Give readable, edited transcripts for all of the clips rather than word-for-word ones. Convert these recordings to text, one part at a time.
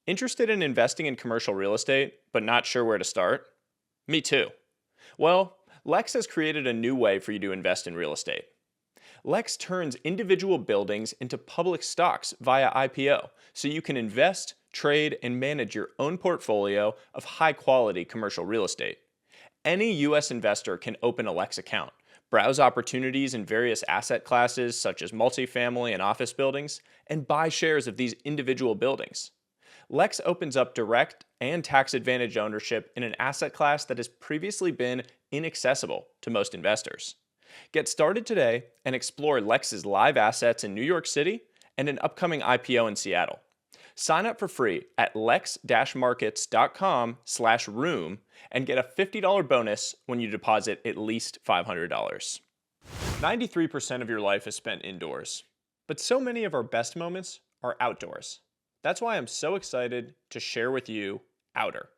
Interested in investing in commercial real estate, but not sure where to start? Me too. Well, Lex has created a new way for you to invest in real estate. Lex turns individual buildings into public stocks via IPO, so you can invest, trade, and manage your own portfolio of high quality commercial real estate. Any US investor can open a Lex account, browse opportunities in various asset classes such as multifamily and office buildings, and buy shares of these individual buildings. Lex opens up direct and tax advantage ownership in an asset class that has previously been inaccessible to most investors. Get started today and explore Lex's live assets in New York City and an upcoming IPO in Seattle. Sign up for free at lex-markets.com/room and get a $50 bonus when you deposit at least $500. 93% of your life is spent indoors, but so many of our best moments are outdoors. That's why I'm so excited to share with you Outer.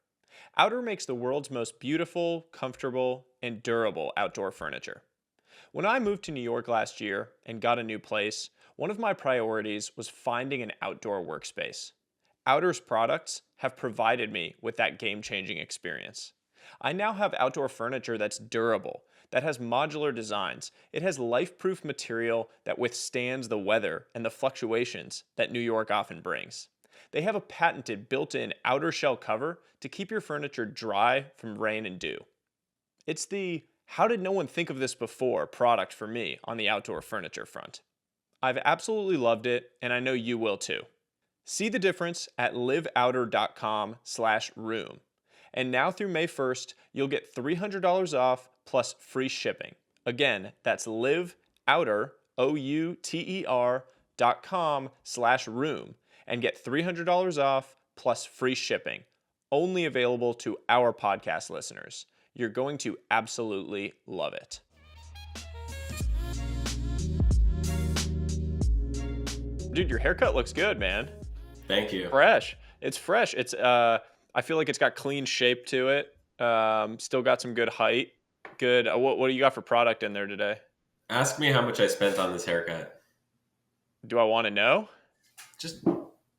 Outer makes the world's most beautiful, comfortable, and durable outdoor furniture. When I moved to New York last year and got a new place, one of my priorities was finding an outdoor workspace. Outer's products have provided me with that game-changing experience. I now have outdoor furniture that's durable, that has modular designs. It has life-proof material that withstands the weather and the fluctuations that New York often brings. They have a patented built-in outer shell cover to keep your furniture dry from rain and dew. It's the "how did no one think of this before" product for me on the outdoor furniture front. I've absolutely loved it, and I know you will too. See the difference at liveouter.com/room. And now through May 1st, you'll get $300 off plus free shipping. Again, that's liveouter, outer.com/room, and get $300 off plus free shipping. Only available to our podcast listeners. You're going to absolutely love it. Dude, your haircut looks good, man. Thank you. Fresh. It's fresh. I feel like it's got clean shape to it. Still got some good height. Good. What do you got for product in there today? Ask me how much I spent on this haircut. Do I want to know? Just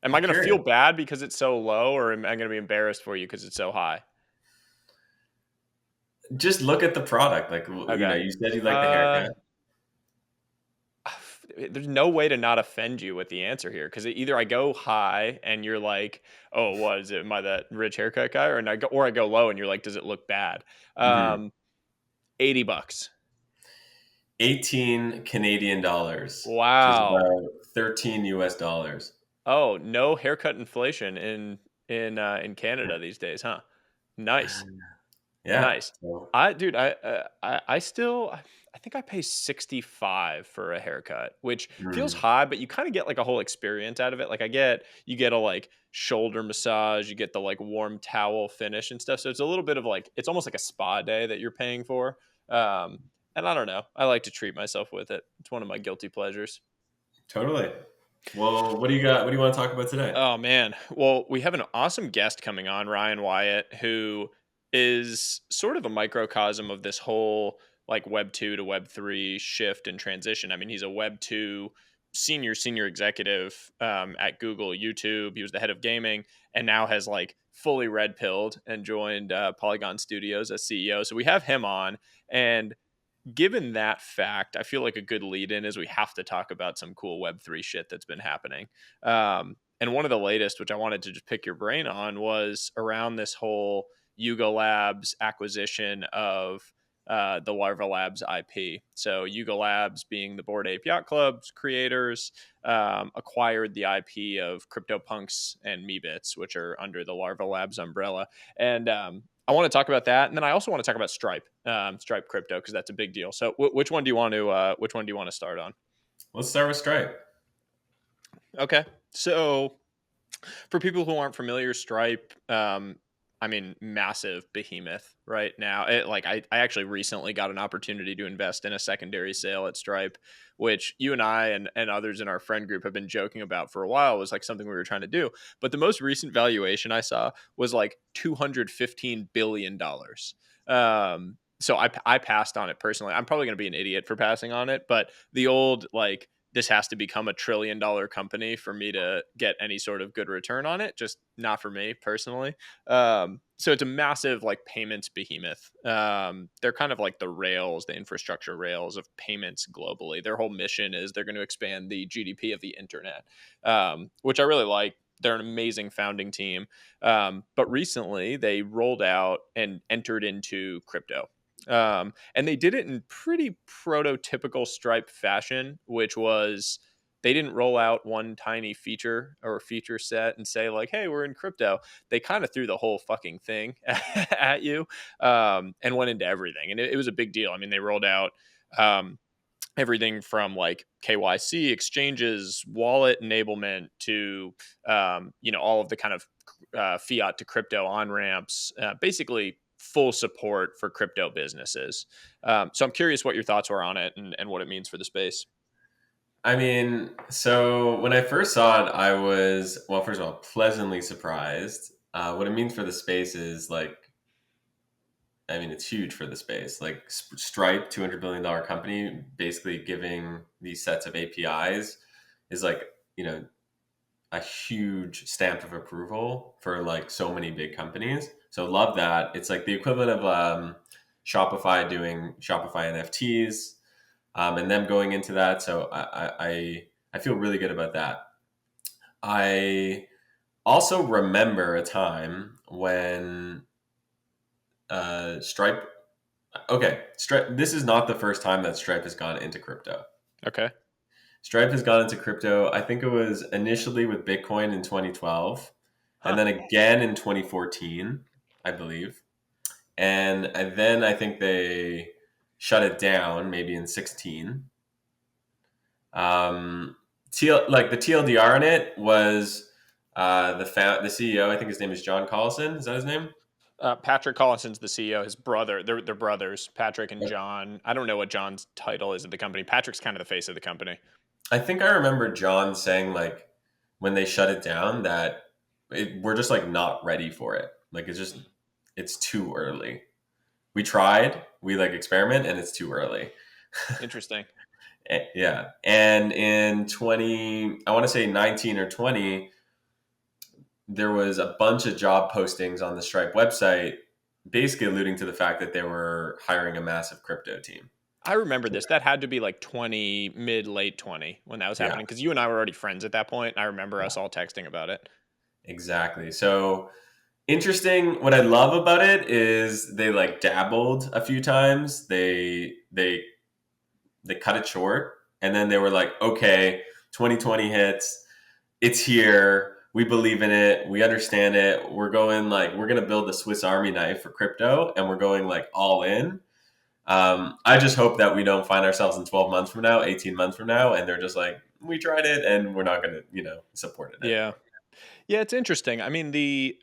Am I going to curious. feel bad because it's so low, or am I going to be embarrassed for you because it's so high? Just look at the product. Like, Okay. you said you like the haircut. There's no way to not offend you with the answer here, because either I go high and you're like, "Oh, what is it? Am I that rich haircut guy?" Or I go low and you're like, "Does it look bad?" Mm-hmm. $80. 18 Canadian dollars, which is Wow. about 13 US dollars. Oh, no haircut inflation in Canada these days, huh? Nice. Yeah. Nice. So, I think I pay 65 for a haircut, which feels mm, high, but you kind of get like a whole experience out of it. Like you get a like shoulder massage, you get the like warm towel finish and stuff. So it's a little bit of like, it's almost like a spa day that you're paying for. And I don't know. I like to treat myself with it. It's one of my guilty pleasures. totally. Well, what do you got? What do you want to talk about today? Oh man. Well, we have an awesome guest coming on, Ryan Wyatt, who is sort of a microcosm of this whole like web 2 to web 3 shift and transition. I mean, he's a web 2 senior executive at Google, YouTube. He was the head of gaming and now has like fully red pilled and joined Polygon Studios as CEO. So we have him on, and given that fact, I feel like a good lead in is we have to talk about some cool Web3 shit that's been happening. And one of the latest, which I wanted to just pick your brain on, was around this whole Yuga Labs acquisition of the Larva Labs IP. So Yuga Labs, being the Bored Ape Yacht Club's creators, acquired the IP of CryptoPunks and Meebits, which are under the Larva Labs umbrella. And I want to talk about that, and then I also want to talk about Stripe, Stripe crypto, because that's a big deal. So, which one do you want to start on? Let's start with Stripe. Okay, so for people who aren't familiar, Stripe, I mean, massive behemoth right now. I actually recently got an opportunity to invest in a secondary sale at Stripe, which you and I and others in our friend group have been joking about for a while, was like something we were trying to do. But the most recent valuation I saw was like $215 billion. So I passed on it personally. I'm probably going to be an idiot for passing on it, but the old like this has to become a $1 trillion company for me to get any sort of good return on it. Just not for me personally. So it's a massive like payments behemoth. They're kind of like the rails, the infrastructure rails of payments globally. Their whole mission is they're going to expand the GDP of the internet, which I really like. They're an amazing founding team. But recently they rolled out and entered into crypto. And they did it in pretty prototypical Stripe fashion, which was they didn't roll out one tiny feature or feature set and say like, "Hey, we're in crypto." They kind of threw the whole fucking thing at you, and went into everything, and it was a big deal. I mean, they rolled out um, everything from like KYC exchanges, wallet enablement to all of the kind of fiat to crypto on ramps, basically full support for crypto businesses. So I'm curious what your thoughts were on it and what it means for the space. I mean, so when I first saw it, I was, well, first of all, pleasantly surprised. What it means for the space is like, I mean, it's huge for the space. Like Stripe, $200 billion company, basically giving these sets of APIs is like, you know, a huge stamp of approval for like so many big companies. So love that. It's like the equivalent of Shopify doing Shopify NFTs, and them going into that. So I feel really good about that. I also remember a time when Stripe. Okay, Stripe. This is not the first time that Stripe has gone into crypto. Okay. Stripe has gone into crypto. I think it was initially with Bitcoin in 2012, and Huh. then again in 2014, I believe. And then I think they shut it down maybe in 16. Like the TLDR in it was the CEO. I think his name is John Collison. Is that his name? Patrick Collinson's the CEO. His brother, they're brothers, Patrick and John. I don't know what John's title is at the company. Patrick's kind of the face of the company. I think I remember John saying like when they shut it down that we're just like not ready for it. Like it's too early. We tried, we like experiment, and it's too early. Interesting. Yeah, and in 20, I want to say 19 or 20, there was a bunch of job postings on the Stripe website, basically alluding to the fact that they were hiring a massive crypto team. I remember this. That had to be like 20, mid, late 20 when that was Yeah, happening because you and I were already friends at that point. I remember yeah, us all texting about it. exactly. So interesting. What I love about it is they like dabbled a few times. They cut it short, and then they were like, okay, 2020 hits, it's here, we believe in it, we understand it, we're gonna build the Swiss Army knife for crypto, and we're going like all in. I just hope that we don't find ourselves in 12 months from now, 18 months from now, and they're just like, we tried it and we're not gonna support it Yeah. anymore. Yeah, it's interesting. I mean, the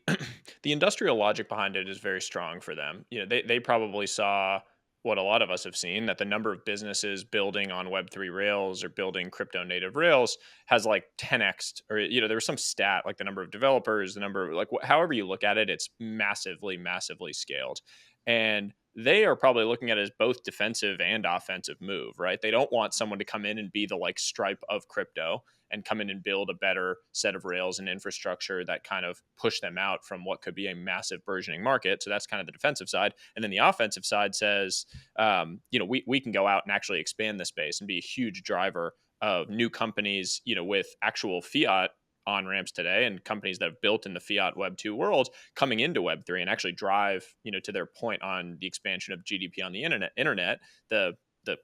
the industrial logic behind it is very strong for them. They probably saw what a lot of us have seen, that the number of businesses building on Web3 rails or building crypto native rails has like 10x, or there was some stat like the number of developers, the number of like however you look at it, it's massively scaled. And they are probably looking at it as both defensive and offensive move, right? They don't want someone to come in and be the like Stripe of crypto and come in and build a better set of rails and infrastructure that kind of push them out from what could be a massive burgeoning market. So that's kind of the defensive side. And then the offensive side says, we can go out and actually expand the space and be a huge driver of new companies, with actual fiat on ramps today and companies that have built in the fiat Web 2 world coming into Web 3 and actually drive, to their point on the expansion of GDP on the internet, the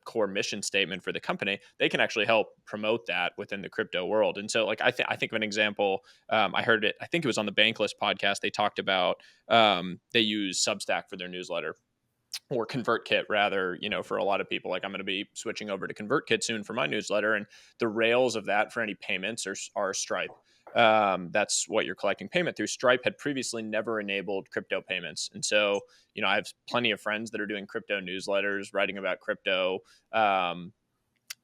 core mission statement for the company, they can actually help promote that within the crypto world. And so, like, I think of an example. I heard it. I think it was on the Bankless podcast. They talked about they use Substack for their newsletter, or ConvertKit rather. For a lot of people, like I'm going to be switching over to ConvertKit soon for my newsletter, and the rails of that for any payments are Stripe. That's what you're collecting payment through. Stripe had previously never enabled crypto payments. And so, I have plenty of friends that are doing crypto newsletters, writing about crypto. And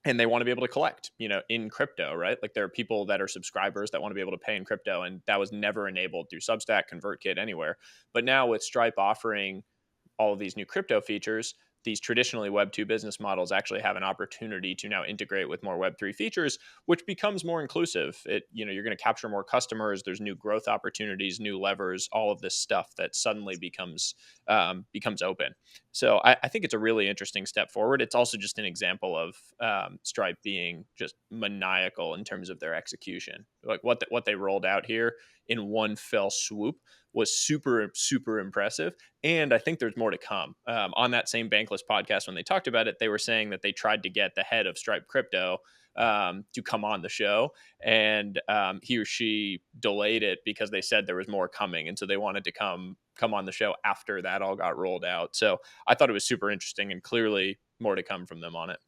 they want to be able to collect, in crypto, right? Like there are people that are subscribers that want to be able to pay in crypto, and that was never enabled through Substack, ConvertKit, anywhere. But now with Stripe offering all of these new crypto features, these traditionally Web 2 business models actually have an opportunity to now integrate with more Web 3 features, which becomes more inclusive. You're going to capture more customers. There's new growth opportunities, new levers, all of this stuff that suddenly becomes open. So I think it's a really interesting step forward. It's also just an example of Stripe being just maniacal in terms of their execution. Like what they rolled out here in one fell swoop was super, super impressive. And I think there's more to come. On that same Bankless podcast, when they talked about it, they were saying that they tried to get the head of Stripe Crypto to come on the show, and he or she delayed it because they said there was more coming, and so they wanted to come on the show after that all got rolled out. So I thought it was super interesting, and clearly more to come from them on it.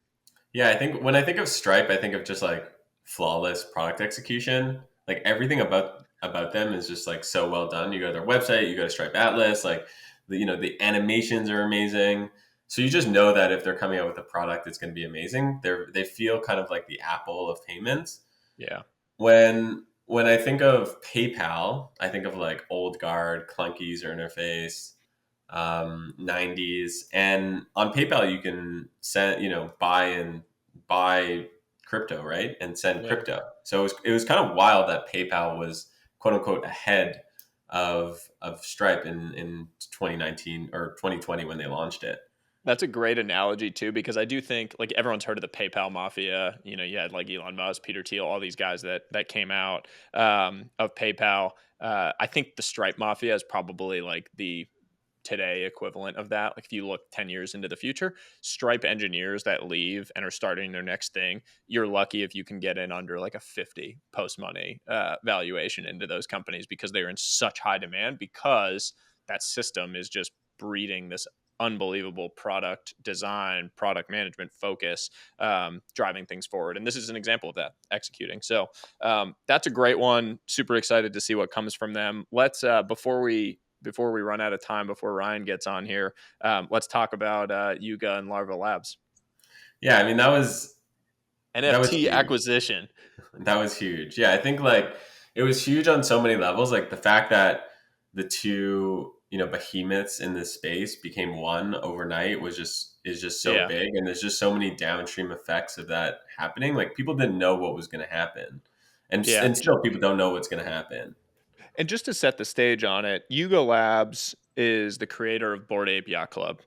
Yeah, I think when I think of Stripe, I think of just like flawless product execution. Like everything about them is just like so well done. You go to their website, you go to Stripe Atlas, like the animations are amazing. So you just know that if they're coming out with a product, it's going to be amazing. They feel kind of like the Apple of payments. Yeah. When I think of PayPal, I think of like old guard, clunky user interface, 90s. And on PayPal, you can send, buy crypto, right? And send Yeah. crypto. So it was kind of wild that PayPal was quote unquote ahead of Stripe in 2019 or 2020 when they launched it. That's a great analogy too, because I do think like everyone's heard of the PayPal mafia. You had like Elon Musk, Peter Thiel, all these guys that came out of PayPal. I think the Stripe mafia is probably like the today equivalent of that. Like if you look 10 years into the future, Stripe engineers that leave and are starting their next thing, you're lucky if you can get in under like a 50 post money valuation into those companies, because they're in such high demand, because that system is just breeding this unbelievable product design, product management focus, driving things forward. And this is an example of that executing. So that's a great one. Super excited to see what comes from them. Let's before we run out of time, before Ryan gets on here, let's talk about Yuga and Larva Labs. Yeah, I mean that was NFT huge. acquisition. That was huge. Yeah, I think like it was huge on so many levels. Like the fact that the two, behemoths in this space became one overnight is just so Yeah. big, and there's just so many downstream effects of that happening. Like people didn't know what was going to happen, and Yeah. and still people don't know what's going to happen. And just to set the stage on it, Yuga Labs is the creator of Bored Ape Yacht Club,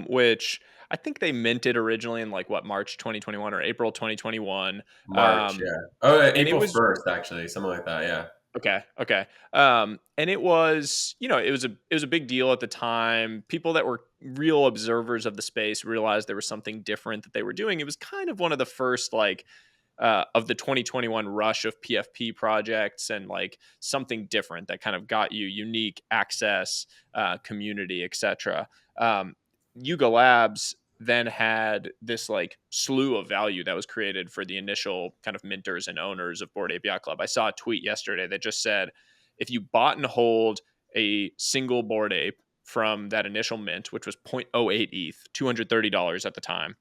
which I think they minted originally in like March 2021 or April 2021. March, Um, yeah. Oh, and it April was 1st, actually, something like that. Yeah. okay. And it was, it was a big deal at the time. People that were real observers of the space realized there was something different that they were doing. It was kind of one of the first like of the 2021 rush of PFP projects, and like something different that kind of got you unique access, community, etc. Yuga Labs then had this like slew of value that was created for the initial kind of minters and owners of Bored Ape Yacht Club. I saw a tweet yesterday that just said, if you bought and hold a single Bored Ape from that initial mint, which was 0.08 ETH, $230 at the time,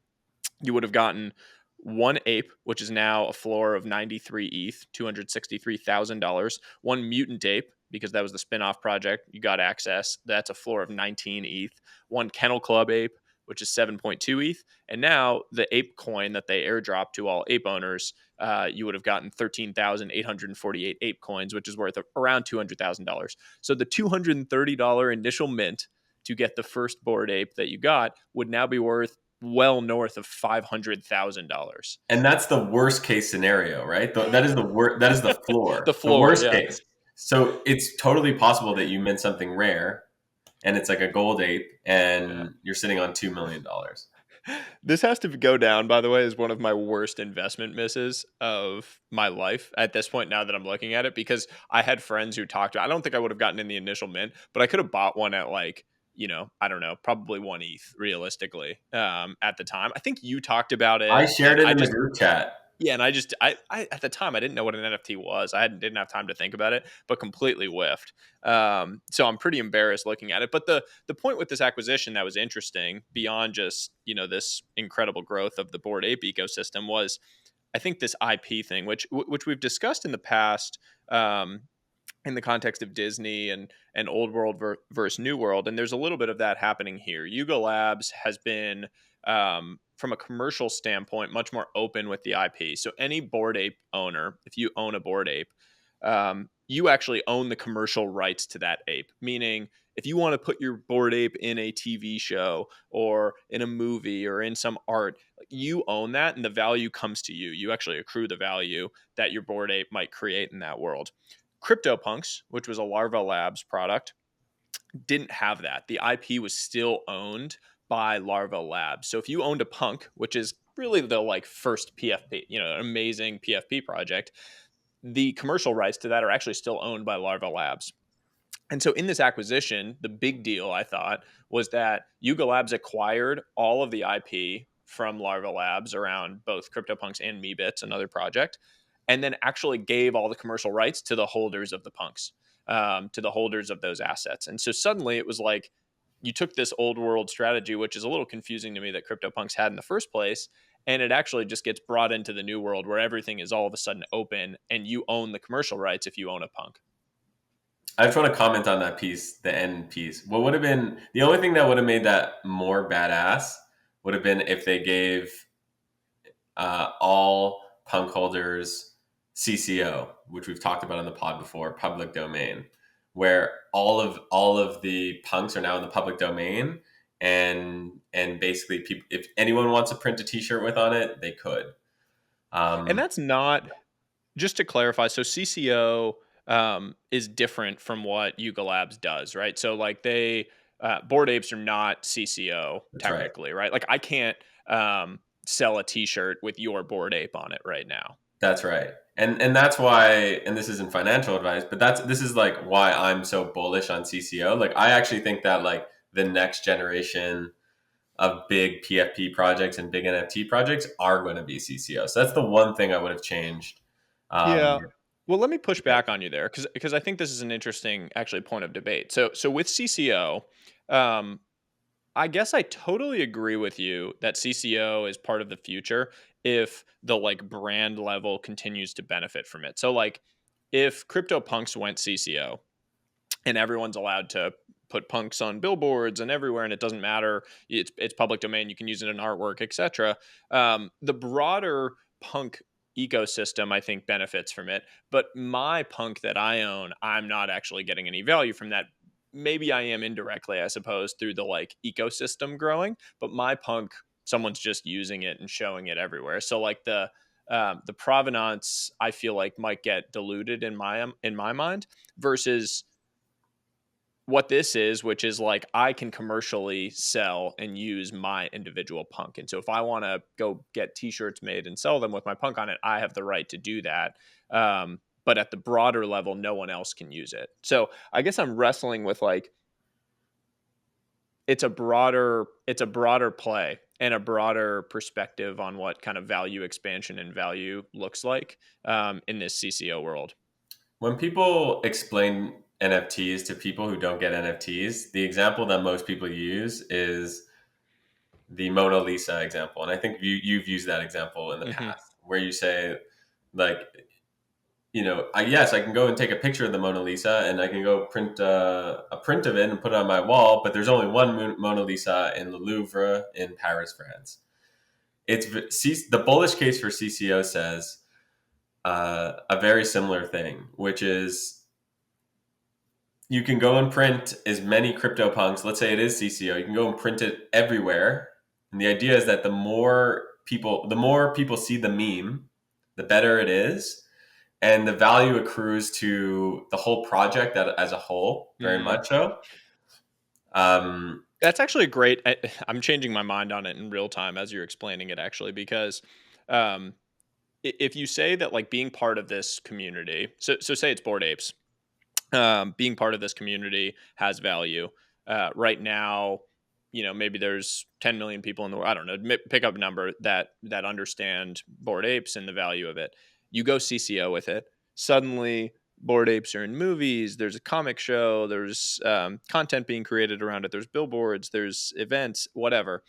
you would have gotten one ape, which is now a floor of 93 ETH, $263,000. One mutant ape, because that was the spin-off project, you got access. That's a floor of 19 ETH. One Kennel Club ape, which is 7.2 ETH. And now the ape coin that they airdrop to all ape owners, you would have gotten 13,848 ape coins, which is worth around $200,000. So the $230 initial mint to get the first Bored Ape that you got would now be worth well north of $500,000. And that's the worst case scenario, right? That is the that is the The floor. The floor, worst yeah. case. So it's totally possible that you mint something rare and it's like a gold ape Yeah. and you're sitting on $2 million. This has to go down, by the way, as one of my worst investment misses of my life at this point, now that I'm looking at it, because I had friends who talked to, I don't think I would have gotten in the initial mint, but I could have bought one at like, I don't know, probably one ETH realistically, at the time. I think you talked about I it, shared and it I in the just, group chat. yeah, and I at the time I didn't know what an NFT was. Didn't have time to think about it, but completely whiffed. So I'm pretty embarrassed looking at it. But the point with this acquisition that was interesting, beyond just this incredible growth of the Bored Ape ecosystem, was I think this IP thing, which we've discussed in the past. in the context of Disney and old world versus new world. And there's a little bit of that happening here. Yuga Labs has been, from a commercial standpoint, much more open with the IP. So any Bored Ape owner, if you own a Bored Ape, you actually own the commercial rights to that ape. Meaning, if you want to put your Bored Ape in a TV show or in a movie or in some art, you own that, and the value comes to you. You actually accrue the value that your Bored Ape might create in that world. CryptoPunks, which was a Larva Labs product, didn't have that. The IP was still owned by Larva Labs. So if you owned a punk, which is really the like first PFP, amazing PFP project, the commercial rights to that are actually still owned by Larva Labs. And so in this acquisition, the big deal I thought was that Yuga Labs acquired all of the IP from Larva Labs around both CryptoPunks and Meebits, another project, and then actually gave all the commercial rights to the holders of the punks, to the holders of those assets. And so suddenly it was like you took this old world strategy, which is a little confusing to me that CryptoPunks had in the first place, and it actually just gets brought into the new world where everything is all of a sudden open and you own the commercial rights if you own a punk. I just want to comment on that piece, the end piece. What would have been the only thing that would have made that more badass would have been if they gave all punk holders CCO, which we've talked about on the pod before, public domain, where all of the punks are now in the public domain, and basically, people, if anyone wants to print a T-shirt with on it, they could. And Um, that's not, just to clarify, so CCO is different from what Yuga Labs does, right? So like Bored Apes are not CCO that's right. technically, right? Like I can't sell a T-shirt with your Bored Ape on it right now. That's right. And that's why, and this isn't financial advice, but this is like why I'm so bullish on CCO. Like I actually think that like the next generation of big PFP projects and big NFT projects are going to be CCO. So that's the one thing I would have changed. Yeah. Um, Well, let me push yeah, back on you there because I think this is an interesting actually point of debate. So with CCO, um, I guess I totally agree with you that CCO is part of the future if the like brand level continues to benefit from it. So like if CryptoPunks went CCO and everyone's allowed to put punks on billboards and everywhere and it doesn't matter, it's public domain, you can use it in artwork, etc. The broader punk ecosystem I think benefits from it, but my punk that I own, I'm not actually getting any value from that. Maybe I am indirectly, I suppose, through the like ecosystem growing, but my punk, someone's just using it and showing it everywhere. So like the provenance I feel like might get diluted in my mind versus what this is, which is like I can commercially sell and use my individual punk. And so if I want to go get t-shirts made and sell them with my punk on it, I have the right to do that. But at the broader level, no one else can use it. So I guess I'm wrestling with like it's a broader play and a broader perspective on what kind of value expansion and value looks like in this CCO world. when people explain NFTs to people who don't get NFTs, the example that most people use is the Mona Lisa example. And I think you've used that example in the Hmm. past where you say, like, yes, I can go and take a picture of the Mona Lisa and I can go print a print of it and put it on my wall, but there's only one Mona Lisa in the Louvre in Paris, France. The bullish case for CCO says a very similar thing, which is you can go and print as many CryptoPunks. Let's say it is CCO. You can go and print it everywhere, and the idea is that the more people see the meme, the better it is, and the value accrues to the whole project as a whole, very Mm. much so. Um, That's actually a great. I'm changing my mind on it in real time as you're explaining it, actually, because um, if you say that like being part of this community, so say it's Bored Apes, being part of this community has value. Right now, maybe there's 10 million people in the world. I don't know. Pick up a number that understand Bored Apes and the value of it. You go CCO with it. Suddenly, Bored Apes are in movies. There's a comic show. There's content being created around it. There's billboards. There's events. Whatever.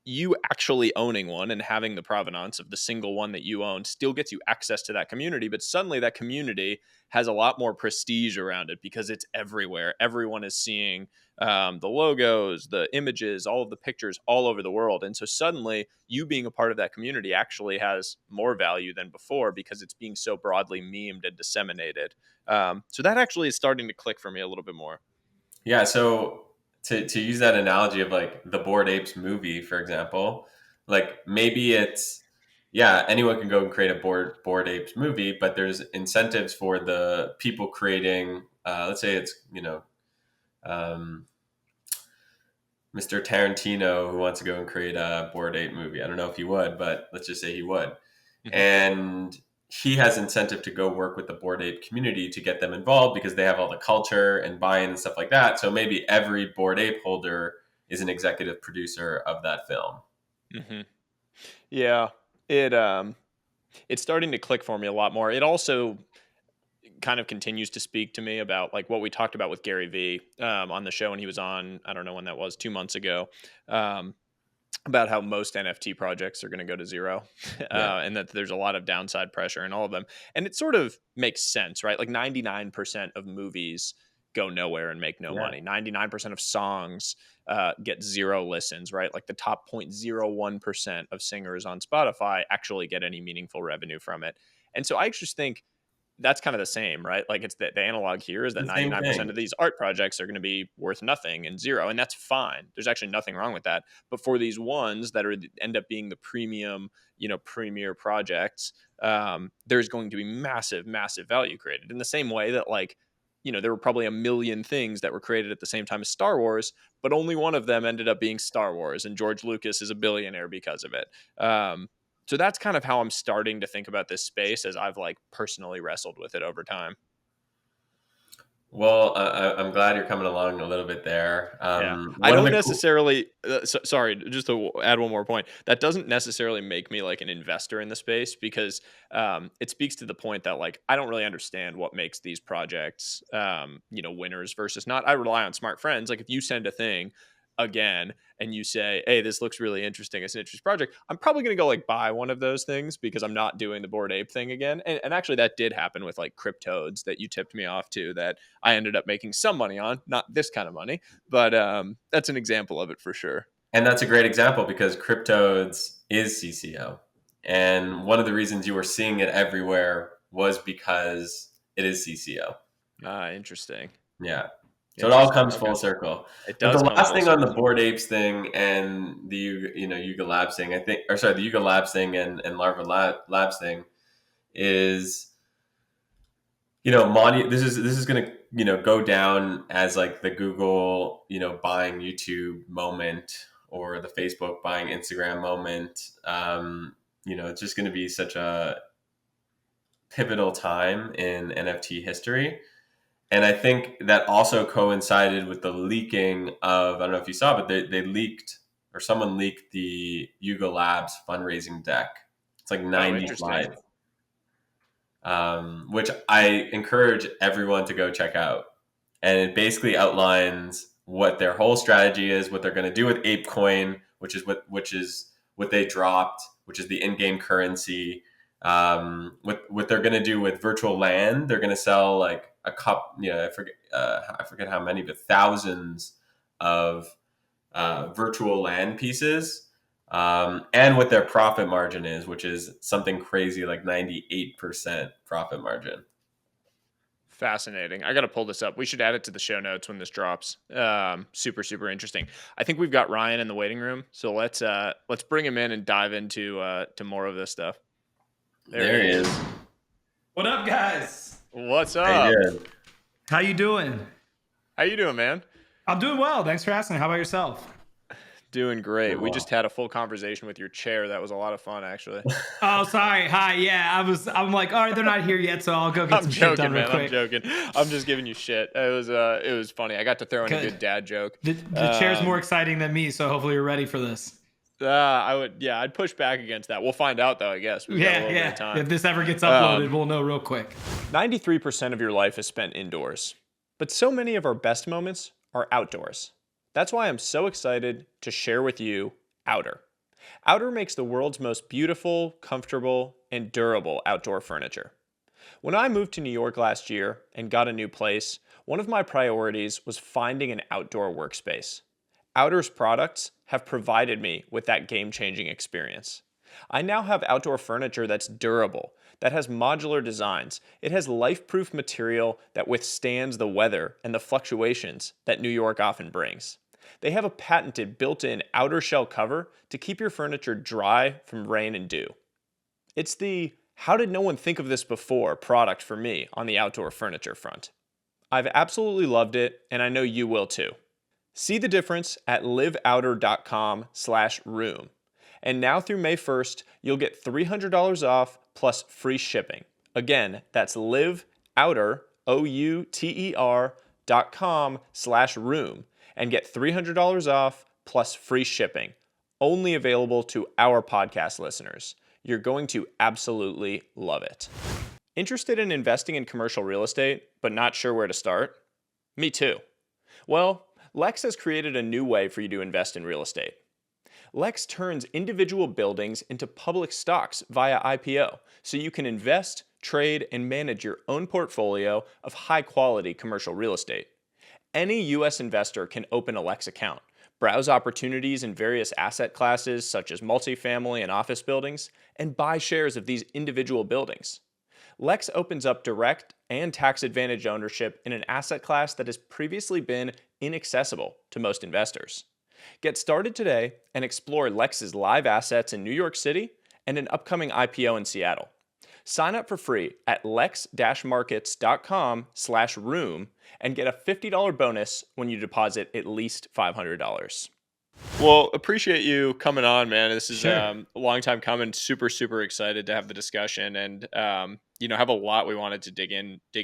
you actually owning one and having the provenance of the single one that you own still gets you access to that community, but suddenly that community has a lot more prestige around it because it's everywhere. Everyone is seeing the logos, the images, all of the pictures all over the world. And so suddenly you being a part of that community actually has more value than before because it's being so broadly memed and disseminated. So that actually is starting to click for me a little bit more. Yeah, so to use that analogy of like the Bored Apes movie, for example, like maybe it's yeah, anyone can go and create a Bored Apes movie, but there's incentives for the people creating. Let's say it's um, Mr. Tarantino who wants to go and create a Bored Ape movie. I don't know if he would, but let's just say he would, Mhm. and he has incentive to go work with the Bored Ape community to get them involved because they have all the culture and buy-in and stuff like that. So maybe every Bored Ape holder is an executive producer of that film. Hmm. Yeah, it it's starting to click for me a lot more. It also kind of continues to speak to me about like what we talked about with Gary Vee on the show when he was on. I don't know when that was, 2 months ago. Um, about how most NFT projects are going to go to zero, Yeah, and that there's a lot of downside pressure in all of them. And it sort of makes sense, right? Like 99% of movies go nowhere and make no yeah. money. 99% of songs get zero listens, right? Like the top 0.01% of singers on Spotify actually get any meaningful revenue from it. And so I just think that's kind of the same, right? Like it's the analog here is that The same 99% thing. of these art projects are going to be worth nothing and zero. And that's fine. There's actually nothing wrong with that. But for these ones that are end up being the premium, premier projects, there's going to be massive, massive value created in the same way that like, there were probably a million things that were created at the same time as Star Wars, but only one of them ended up being Star Wars. And George Lucas is a billionaire because of it. So that's kind of how I'm starting to think about this space as I've like personally wrestled with it over time. Well, I'm glad you're coming along a little bit there. Yeah. I One of don't the cool, necessarily, sorry, just to add one more point, that doesn't necessarily make me like an investor in the space because it speaks to the point that like I don't really understand what makes these projects, winners versus not. I rely on smart friends. Like if you send a thing again and you say, hey, this looks really interesting, it's an interesting project, I'm probably going to go like buy one of those things because I'm not doing the Bored Ape thing again. And actually, that did happen with like Cryptodes that you tipped me off to that I ended up making some money on, not this kind of money, but that's an example of it for sure. and that's a great example because Cryptodes is CCO. And one of the reasons you were seeing it everywhere was because it is CCO. Ah, interesting. Yeah. So it all Interesting. comes Okay. full circle. It But does the come last full thing on the circle. Bored Apes thing and the Yuga Labs thing, I think, or sorry, the Yuga Labs thing and Labs thing is this is going to go down as like the Google buying YouTube moment or the Facebook buying Instagram moment. It's just going to be such a pivotal time in NFT history. And I think that also coincided with the leaking of, I don't know if you saw, but they leaked or someone leaked the Yuga Labs fundraising deck. It's like Oh, 90 interesting. slides, which I encourage everyone to go check out. And it basically outlines what their whole strategy is, what they're going to do with ApeCoin, which is what they dropped, which is the in-game currency. What they're going to do with virtual land, they're going to sell like a cup. I forget how many, but thousands of virtual land pieces. And what their profit margin is, which is something crazy like 98% profit margin. Fascinating. I got to pull this up. We should add it to the show notes when this drops. Super, super interesting. I think we've got Ryan in the waiting room, so let's bring him in and dive into to more of this stuff. There There he he is. is. What up, guys? What's How you up? doing? How you doing? How you doing, man? I'm doing well. Thanks for asking. How about yourself? Doing great. Doing We well. just had a full conversation with your chair. That was a lot of fun, actually. Oh, sorry. Hi. Yeah, I'm like, all right, they're not here yet, so I'll go get I'm some shit done joking, real man. I'm quick. joking. I'm just giving you shit. It was funny. I got to throw in a Good. good dad joke. The chair's more exciting than me, so hopefully you're ready for this. I'd push back against that. We'll find out though, I guess. We've got a Yeah, little bit of yeah. time. If this ever gets uploaded, Um, we'll know real quick. 93% of your life is spent indoors, but so many of our best moments are outdoors. That's why I'm so excited to share with you Outer. Outer makes the world's most beautiful, comfortable, and durable outdoor furniture. When I moved to New York last year and got a new place, one of my priorities was finding an outdoor workspace. Outer's products have provided me with that game-changing experience. I now have outdoor furniture that's durable, that has modular designs. It has life-proof material that withstands the weather and the fluctuations that New York often brings. They have a patented built-in outer shell cover to keep your furniture dry from rain and dew. It's the "how did no one think of this before" product for me on the outdoor furniture front. I've absolutely loved it, and I know you will too. See the difference at liveouter.com/room. And now through May 1st, you'll get $300 off plus free shipping. Again, that's liveouter, outer.com/room, and get $300 off plus free shipping. Only available to our podcast listeners. You're going to absolutely love it. Interested in investing in commercial real estate, but not sure where to start? Me too. Well, Lex has created a new way for you to invest in real estate. Lex turns individual buildings into public stocks via IPO, so you can invest, trade, and manage your own portfolio of high-quality commercial real estate. Any U.S. investor can open a Lex account, browse opportunities in various asset classes such as multifamily and office buildings, and buy shares of these individual buildings. Lex opens up direct and tax-advantaged ownership in an asset class that has previously been inaccessible to most investors. Get started today and explore Lex's live assets in New York City and an upcoming IPO in Seattle. Sign up for free at lex-markets.com/room and get a $50 bonus when you deposit at least $500. Well, appreciate you coming on, man. This is Sure. a long time coming. Super, super excited to have the discussion and, have a lot we wanted to dig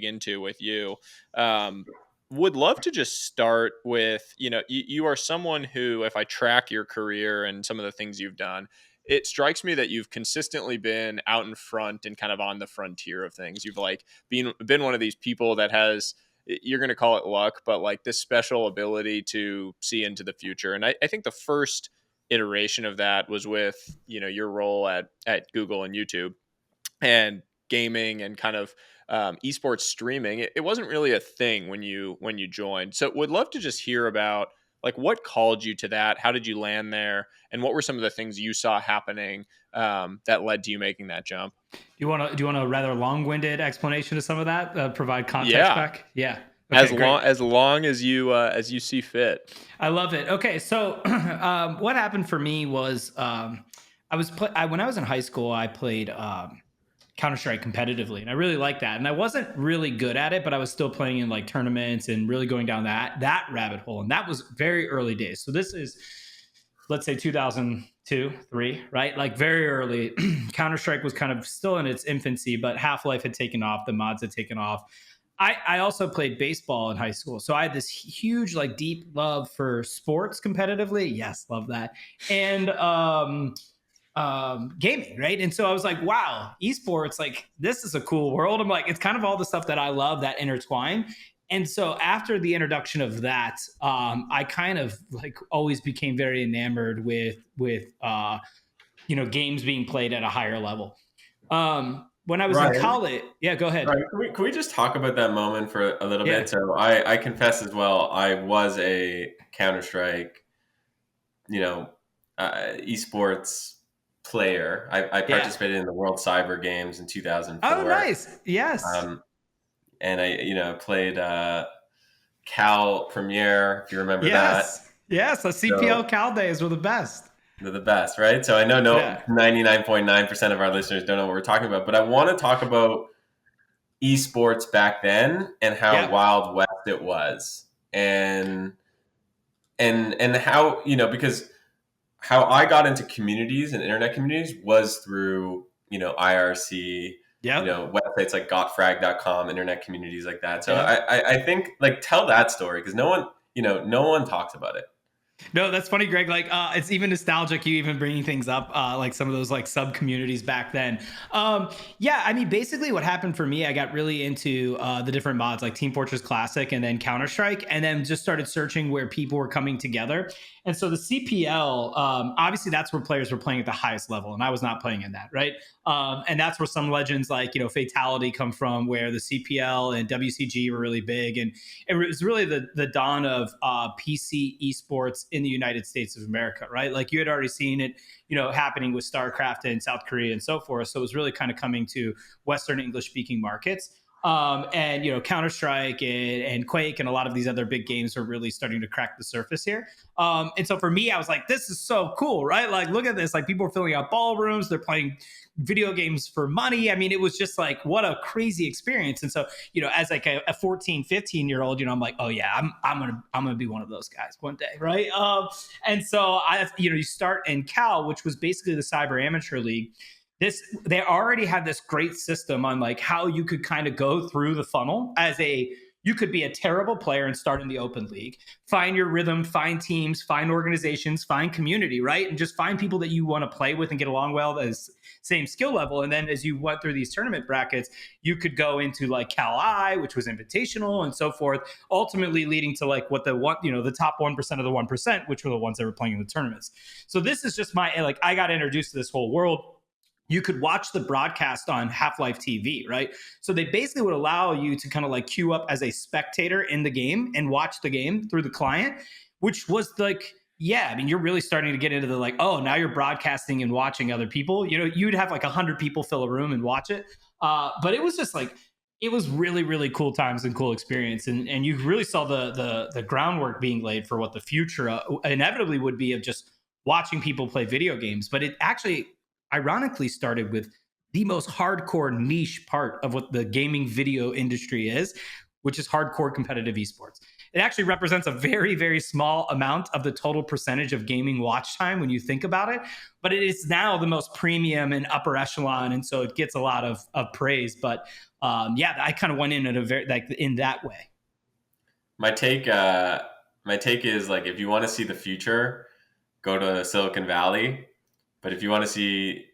into with you. Would love to just start with, you are someone who, if I track your career and some of the things you've done, it strikes me that you've consistently been out in front and kind of on the frontier of things. You've been one of these people that has, you're going to call it luck, but like this special ability to see into the future. And I think the first iteration of that was with, your role at Google and YouTube and gaming and kind of esports streaming. It wasn't really a thing when you joined. So would love to just hear about like what called you to that. How did you land there? And what were some of the things you saw happening that led to you making that jump? Do you want a rather long-winded explanation of some of that? Provide context Yeah. back. Yeah. Okay, as long as you see fit. I love it. Okay, so what happened for me was when I was in high school, I played Counter-Strike competitively, and I really liked that. And I wasn't really good at it, but I was still playing in like tournaments and really going down that rabbit hole. And that was very early days. So this is, let's say 2002, 3, right? Like very early. Counter-Strike was kind of still in its infancy, but Half-Life had taken off, the mods had taken off. I also played baseball in high school. So I had this huge, like deep love for sports competitively. Yes, love that. And gaming, right? And so I was like, wow, esports, like this is a cool world. I'm like, it's kind of all the stuff that I love that intertwine. And so after the introduction of that, I kind of like always became very enamored with games being played at a higher level. When I was in college, yeah, go ahead. Right. Can we just talk about that moment for a little bit? So I confess as well, I was a Counter-Strike, esports player. I participated in the World Cyber Games in 2004. Oh, nice. Yes. And I played Cal Premier, if you remember that. Yes, the CPL Cal days were the best. They're the best, right? So I know 99.9% of our listeners don't know what we're talking about, but I want to talk about esports back then and how Wild West it was. And how, because how I got into communities and internet communities was through, IRC, websites like gotfrag.com, internet communities like that. So I think like tell that story because no one talks about it. No, that's funny, Greg. Like, it's even nostalgic. You even bringing things up, like some of those like sub communities back then. Yeah, I mean, basically, what happened for me, I got really into the different mods, like Team Fortress Classic, and then Counter Strike, and then just started searching where people were coming together. And so the CPL, obviously, that's where players were playing at the highest level, and I was not playing in that, right? And that's where some legends like Fatality come from, where the CPL and WCG were really big, and it was really the dawn of PC esports in the United States of America, right? Like you had already seen it, happening with StarCraft in South Korea and so forth. So it was really kind of coming to Western English speaking markets. And Counter Strike and Quake and a lot of these other big games are really starting to crack the surface here. And so for me, I was like, this is so cool, right? Like, look at this. Like, people are filling out ballrooms, they're playing video games for money. I mean, it was just like, what a crazy experience. And so, as like a 14, 15-year old, I'm like, oh yeah, I'm gonna be one of those guys one day, right? And so you start in Cal, which was basically the Cyber Amateur League. They already had this great system on like how you could kind of go through the funnel you could be a terrible player and start in the open league, find your rhythm, find teams, find organizations, find community, right? And just find people that you want to play with and get along well, as same skill level. And then as you went through these tournament brackets, you could go into like Cal I, which was invitational and so forth, ultimately leading to like what the top 1% of the 1%, which were the ones that were playing in the tournaments. So this is just I got introduced to this whole world. You could watch the broadcast on Half-Life TV, right? So they basically would allow you to kind of like queue up as a spectator in the game and watch the game through the client, which was like, yeah, I mean, you're really starting to get into the like, oh, now you're broadcasting and watching other people. You'd have like 100 people fill a room and watch it. But it was just like, it was really, really cool times and cool experience. And you really saw the groundwork being laid for what the future inevitably would be of just watching people play video games. But it actually ironically started with the most hardcore niche part of what the gaming video industry is, which is hardcore competitive esports. It actually represents a very, very small amount of the total percentage of gaming watch time when you think about it, but it is now the most premium and upper echelon, and so it gets a lot of praise. But yeah, I kind of went in at a very in that way. My take is like, if you want to see the future, go to Silicon Valley. But if you want to see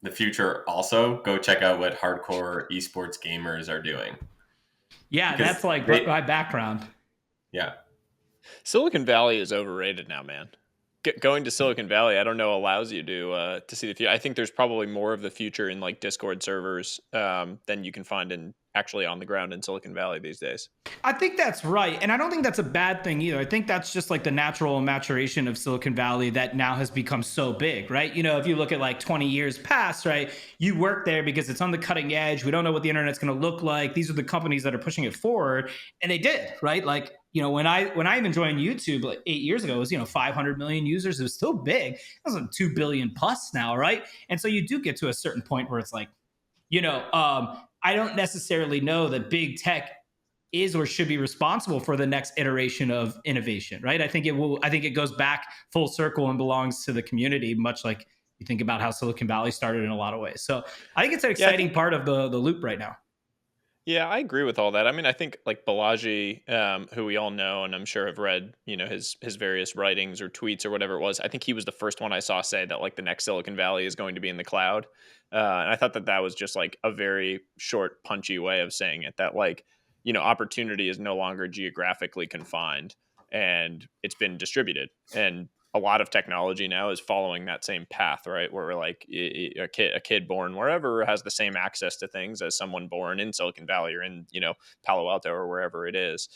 the future also, go check out what hardcore esports gamers are doing. Yeah, Because that's like my background. Yeah. Silicon Valley is overrated now, man. Going to Silicon Valley, I don't know, allows you to see the future. I think there's probably more of the future in like Discord servers than you can find in actually on the ground in Silicon Valley these days. I think that's right. And I don't think that's a bad thing either. I think that's just like the natural maturation of Silicon Valley that now has become so big, right? If you look at like 20 years past, right, you work there because it's on the cutting edge. We don't know what the internet's going to look like. These are the companies that are pushing it forward. And they did, right? Like, when I even joined YouTube like 8 years ago, it was, 500 million users. It was still big. It was like 2 billion plus now, right? And so you do get to a certain point where it's like, I don't necessarily know that big tech is or should be responsible for the next iteration of innovation, right? I think it goes back full circle and belongs to the community, much like you think about how Silicon Valley started in a lot of ways. So I think it's an exciting part of the loop right now. Yeah, I agree with all that. I mean, I think like Balaji, who we all know and I'm sure have read, his various writings or tweets or whatever it was. I think he was the first one I saw say that like the next Silicon Valley is going to be in the cloud. And I thought that was just like a very short, punchy way of saying it, that like, opportunity is no longer geographically confined and it's been distributed. And a lot of technology now is following that same path, right? Where we're like a kid born wherever has the same access to things as someone born in Silicon Valley or in, Palo Alto or wherever it is.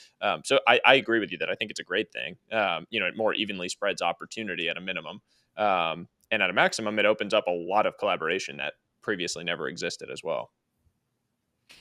So I agree with you that I think it's a great thing. It more evenly spreads opportunity at a minimum. And at a maximum, it opens up a lot of collaboration that previously never existed as well.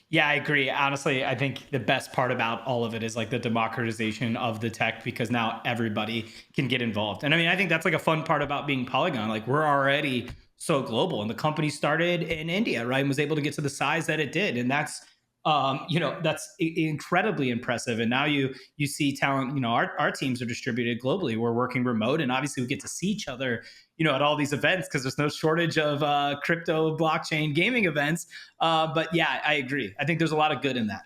Yeah, I agree. Honestly, I think the best part about all of it is like the democratization of the tech, because now everybody can get involved. And I mean, I think that's like a fun part about being Polygon. Like, we're already so global, and the company started in India, right? And was able to get to the size that it did. And that's that's incredibly impressive. And now you see talent, our teams are distributed globally. We're working remote, and obviously we get to see each other, at all these events, because there's no shortage of crypto blockchain gaming events. But yeah, I agree. I think there's a lot of good in that.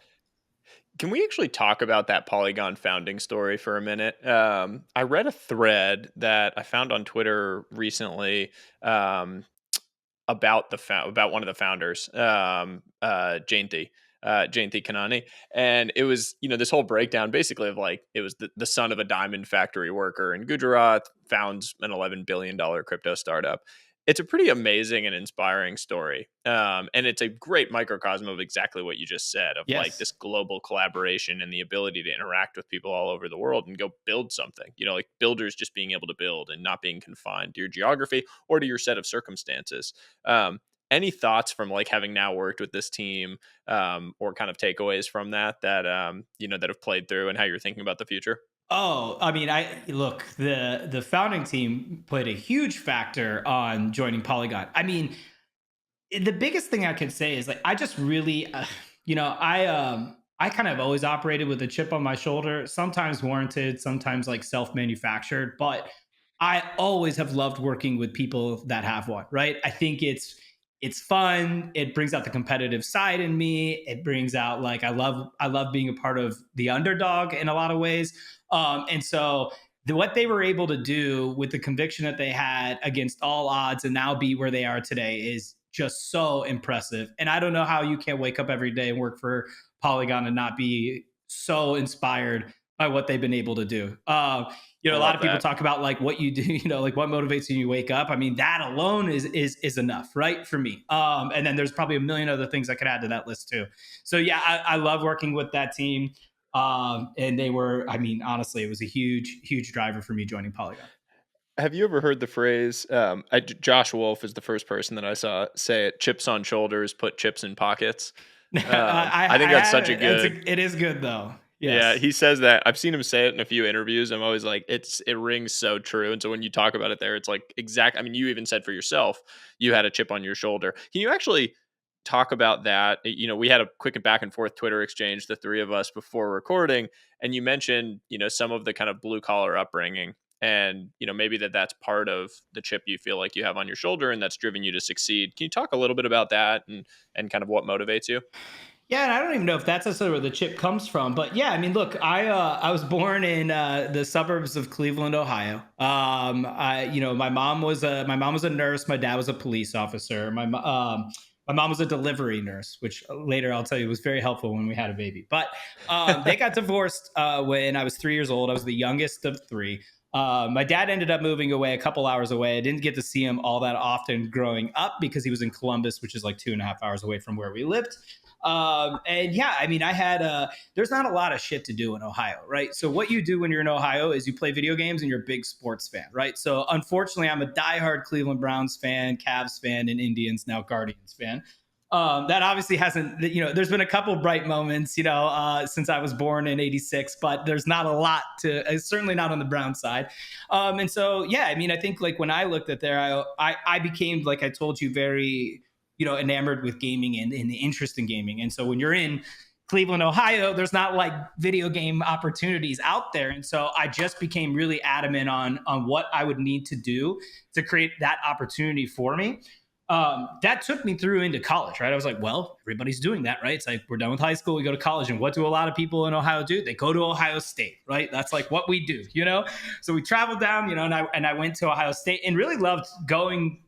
Can we actually talk about that Polygon founding story for a minute? I read a thread that I found on Twitter recently, um, about about one of the founders, Jayanthi Kanani, and it was, this whole breakdown basically of like, it was the son of a diamond factory worker in Gujarat, founds an $11 billion crypto startup. It's a pretty amazing and inspiring story, and it's a great microcosm of exactly what you just said, of like Yes. this global collaboration and the ability to interact with people all over the world and go build something. Like builders just being able to build and not being confined to your geography or to your set of circumstances. Any thoughts from like having now worked with this team, or kind of takeaways from that have played through and how you're thinking about the future? Oh, I mean, I look, the founding team played a huge factor on joining Polygon. I mean, the biggest thing I could say is like I just really, I kind of always operated with a chip on my shoulder, sometimes warranted, sometimes like self-manufactured, but I always have loved working with people that have one, right? I think it's fun. It brings out the competitive side in me. It brings out like I love being a part of the underdog in a lot of ways. And so what they were able to do with the conviction that they had against all odds and now be where they are today is just so impressive. And I don't know how you can't wake up every day and work for Polygon and not be so inspired by what they've been able to do. I A lot love of people that. talk about like what you do, like what motivates you when you wake up. I mean, that alone is enough, right, for me. And then there's probably a million other things I could add to that list too. So yeah, I love working with that team. And they were, I mean, honestly, it was a huge driver for me joining Polygon. Have you ever heard the phrase? Josh Wolf is the first person that I saw say it. Chips on shoulders, put chips in pockets. I think I that's have such a it. good. It is good though. Yeah, Yes. he says that. I've seen him say it in a few interviews. I'm always like, it rings so true. And so when you talk about it there, it's like exact. I mean, you even said for yourself, you had a chip on your shoulder. Can you actually talk about that? We had a quick back and forth Twitter exchange, the three of us, before recording, and you mentioned, some of the kind of blue collar upbringing, and maybe that's part of the chip you feel like you have on your shoulder, and that's driven you to succeed. Can you talk a little bit about that and kind of what motivates you? Yeah, and I don't even know if that's necessarily where the chip comes from, but yeah, I mean, look, I was born in the suburbs of Cleveland, Ohio. My mom was a nurse, my dad was a police officer. My mom was a delivery nurse, which later I'll tell you was very helpful when we had a baby. But they got divorced when I was 3 years old. I was the youngest of three. My dad ended up moving away a couple hours away. I didn't get to see him all that often growing up because he was in Columbus, which is like 2.5 hours away from where we lived. And yeah, I mean, there's not a lot of shit to do in Ohio, right? So what you do when you're in Ohio is you play video games and you're a big sports fan, right? So unfortunately, I'm a diehard Cleveland Browns fan, Cavs fan, and Indians, now Guardians fan. That obviously hasn't, there's been a couple bright moments, since I was born in '86, but there's not a lot certainly not on the Brown side. And so, yeah, I mean, I think like when I looked at there, I became, like I told you, very, enamored with gaming and the interest in gaming. And so when you're in Cleveland, Ohio, there's not like video game opportunities out there. And so I just became really adamant on what I would need to do to create that opportunity for me. That took me through into college, right? I was like, well, everybody's doing that, right? It's like we're done with high school, we go to college, and what do a lot of people in Ohio do? They go to Ohio State, right? That's like what we do. So we traveled down, and I went to Ohio State and really loved going,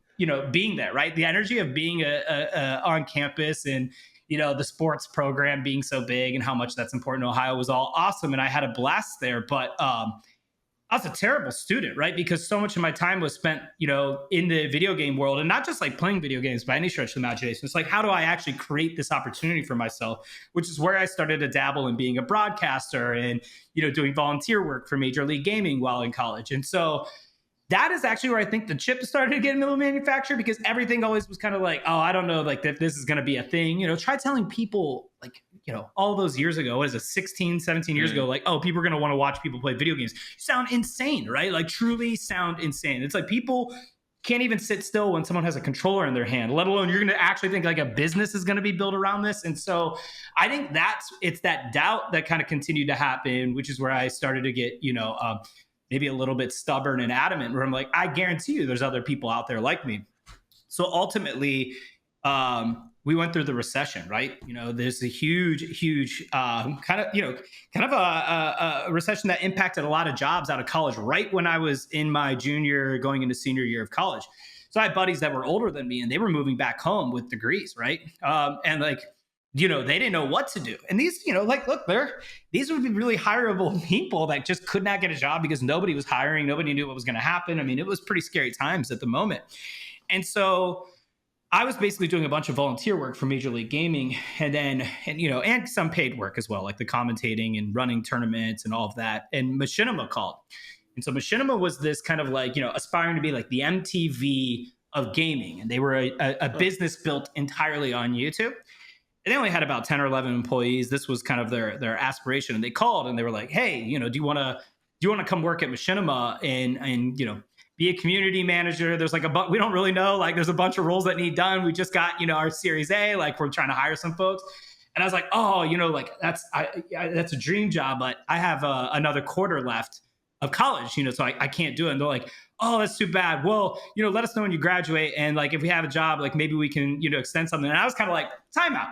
being there, right? The energy of being on campus and the sports program being so big and how much that's important in Ohio was all awesome, and I had a blast there. But I was a terrible student, right? Because so much of my time was spent, in the video game world, and not just like playing video games by any stretch of the imagination. It's like, how do I actually create this opportunity for myself? Which is where I started to dabble in being a broadcaster and, doing volunteer work for Major League Gaming while in college. And so that is actually where I think the chip started getting a little manufactured, because everything always was kind of like, oh, I don't know, like if this is going to be a thing. Try telling people like, all those years ago, what is it, 16, 17 years ago, like, oh, people are going to want to watch people play video games. You sound insane, right? Like truly sound insane. It's like people can't even sit still when someone has a controller in their hand, let alone you're going to actually think like a business is going to be built around this. And so I think it's that doubt that kind of continued to happen, which is where I started to get, maybe a little bit stubborn and adamant, where I'm like, I guarantee you there's other people out there like me. So ultimately, we went through the recession, right? There's a huge kind of a recession that impacted a lot of jobs out of college right when I was in my junior going into senior year of college. So I had buddies that were older than me, and they were moving back home with degrees, right? And like, they didn't know what to do. And these, look, these would be really hireable people that just could not get a job because nobody was hiring. Nobody knew what was going to happen. I mean, it was pretty scary times at the moment. And so I was basically doing a bunch of volunteer work for Major League Gaming, and some paid work as well, like the commentating and running tournaments and all of that. And Machinima called. And so Machinima was this kind of like, aspiring to be like the MTV of gaming. And they were a business built entirely on YouTube. And they only had about 10 or 11 employees. This was kind of their aspiration. And they called and they were like, hey, do you want to come work at Machinima and be a community manager? There's like we don't really know, like there's a bunch of roles that need done. We just got, our Series A, like we're trying to hire some folks. And I was like, oh, like that's a dream job, but I have another quarter left of college, so I can't do it. And they're like, oh, that's too bad. Well, let us know when you graduate. And like, if we have a job, like maybe we can, extend something. And I was kind of like, time out.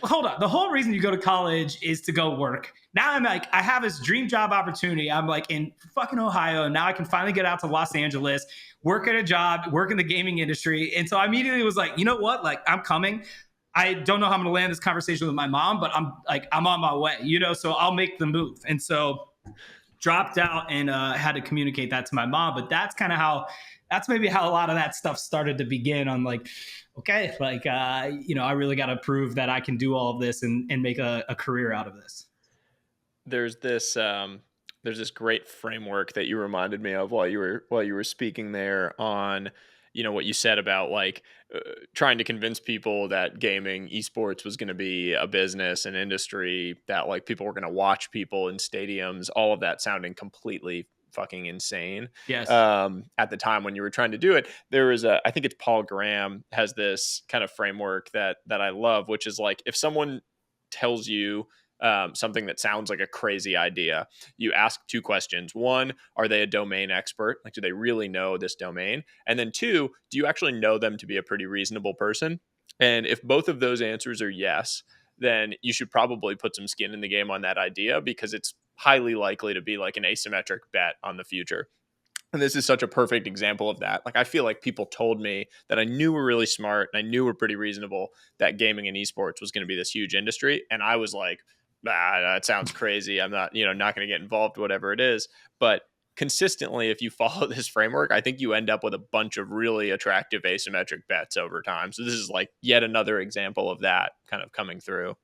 Hold on. The whole reason you go to college is to go work. Now I'm like, I have this dream job opportunity. I'm like in fucking Ohio. Now I can finally get out to Los Angeles, work at a job, work in the gaming industry. And so I immediately was like, you know what? Like, I'm coming. I don't know how I'm going to land this conversation with my mom, but I'm on my way, so I'll make the move. And so dropped out and had to communicate that to my mom. But that's kind of that's maybe how a lot of that stuff started to begin on like, okay, like, I really got to prove that I can do all of this and make a career out of this. There's this great framework that you reminded me of while you were speaking there on, what you said about like trying to convince people that gaming esports was going to be a business, an industry, that like people were going to watch people in stadiums, all of that sounding completely fucking insane. Yes. At the time when you were trying to do it, there was I think it's Paul Graham has this kind of framework that I love, which is like, if someone tells you something that sounds like a crazy idea, you ask two questions. One, are they a domain expert? Like, do they really know this domain? And then two, do you actually know them to be a pretty reasonable person? And if both of those answers are yes, then you should probably put some skin in the game on that idea, because it's highly likely to be like an asymmetric bet on the future. And this is such a perfect example of that. Like, I feel like people told me that I knew were really smart and I knew were pretty reasonable, that gaming and esports was going to be this huge industry. And I was like, that sounds crazy. I'm not, not going to get involved, whatever it is. But consistently, if you follow this framework, I think you end up with a bunch of really attractive asymmetric bets over time. So this is like yet another example of that kind of coming through.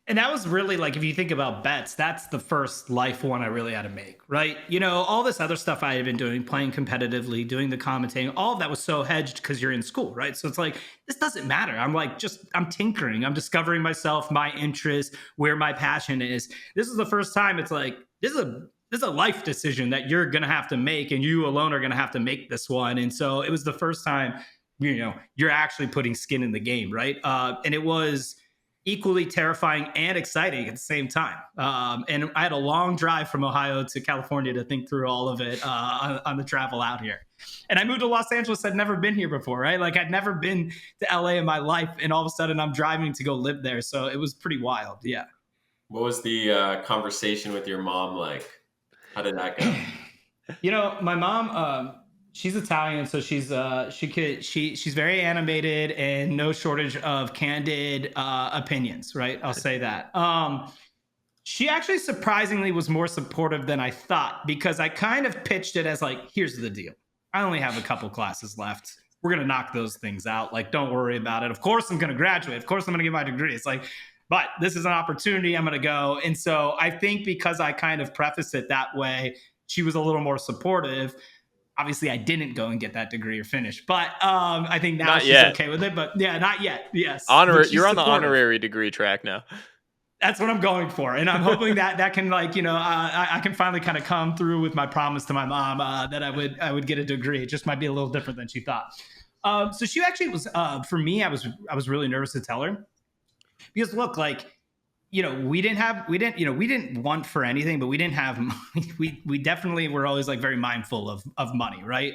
And that was really like, if you think about bets, that's the first life one I really had to make, right? All this other stuff I had been doing, playing competitively, doing the commentating, all of that was so hedged because you're in school, right? So it's like, this doesn't matter. I'm like, I'm tinkering. I'm discovering myself, my interest, where my passion is. This is the first time it's like, this is a life decision that you're going to have to make, and you alone are going to have to make this one. And so it was the first time, you're actually putting skin in the game, right? And it was equally terrifying and exciting at the same time. And I had a long drive from Ohio to California to think through all of it on the travel out here. And I moved to Los Angeles. I'd never been here before, right? Like, I'd never been to LA in my life. And all of a sudden I'm driving to go live there. So it was pretty wild. Yeah. What was the conversation with your mom like? How did that go? My mom, she's Italian, so she's very animated and no shortage of candid opinions, right? I'll say that. She actually surprisingly was more supportive than I thought, because I kind of pitched it as like, here's the deal. I only have a couple classes left. We're going to knock those things out. Like, don't worry about it. Of course I'm going to graduate. Of course I'm going to get my degree. It's like, but this is an opportunity. I'm going to go. And so I think because I kind of prefaced it that way, she was a little more supportive. Obviously, I didn't go and get that degree or finish, but I think now she's okay with it. But yeah, not yet. Yes, you're on the honorary degree track now. That's what I'm going for, and I'm hoping that can, like, I can finally kind of come through with my promise to my mom that I would get a degree. It just might be a little different than she thought. So she actually was for me. I was really nervous to tell her, because look, like, we didn't want for anything, but we didn't have money. We definitely were always like very mindful of money, right?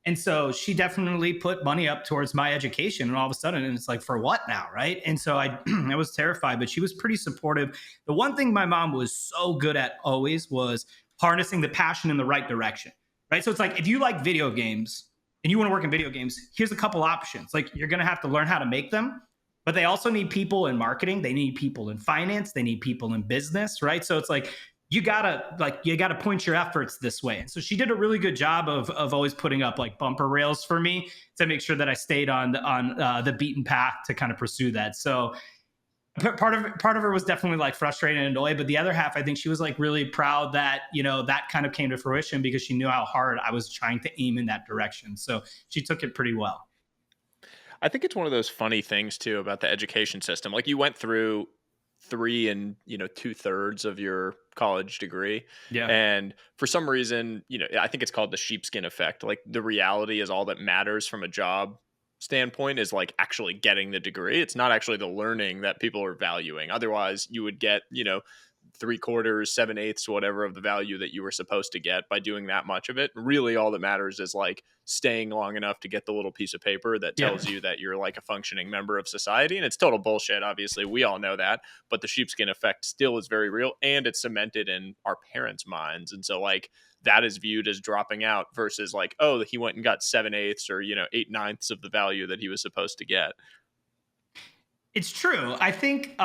And so she definitely put money up towards my education. And all of a sudden, and it's like, for what now? Right. And so I, I was terrified, but she was pretty supportive. The one thing my mom was so good at always was harnessing the passion in the right direction. Right. So it's like, if you like video games and you want to work in video games, here's a couple options. Like, you're going to have to learn how to make them, but they also need people in marketing. They need people in finance. They need people in business. Right. So it's like, you gotta point your efforts this way. And so she did a really good job of always putting up like bumper rails for me to make sure that I stayed on the beaten path to kind of pursue that. So part of her was definitely like frustrated and annoyed, but the other half, I think she was like really proud that, that kind of came to fruition because she knew how hard I was trying to aim in that direction. So she took it pretty well. I think it's one of those funny things too about the education system. Like, you went through 3 and 2/3 of your college degree, Yeah. and for some reason, I think it's called the sheepskin effect. Like, the reality is all that matters from a job standpoint is like actually getting the degree. It's not actually the learning that people are valuing. Otherwise, you would get 3/4, 7/8, whatever of the value that you were supposed to get by doing that much of it. Really, all that matters is like staying long enough to get the little piece of paper that tells you that you're like a functioning member of society. And it's total bullshit. Obviously, we all know that, but the sheepskin effect still is very real, and it's cemented in our parents' minds. And so like that is viewed as dropping out versus like, oh, he went and got 7/8 or 8/9 of the value that he was supposed to get. It's true. I think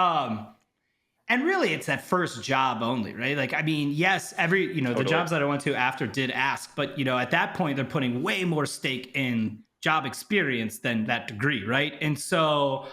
and really it's that first job only, right? Like, I mean, yes, the jobs that I went to after did ask, but at that point they're putting way more stake in job experience than that degree, right? And so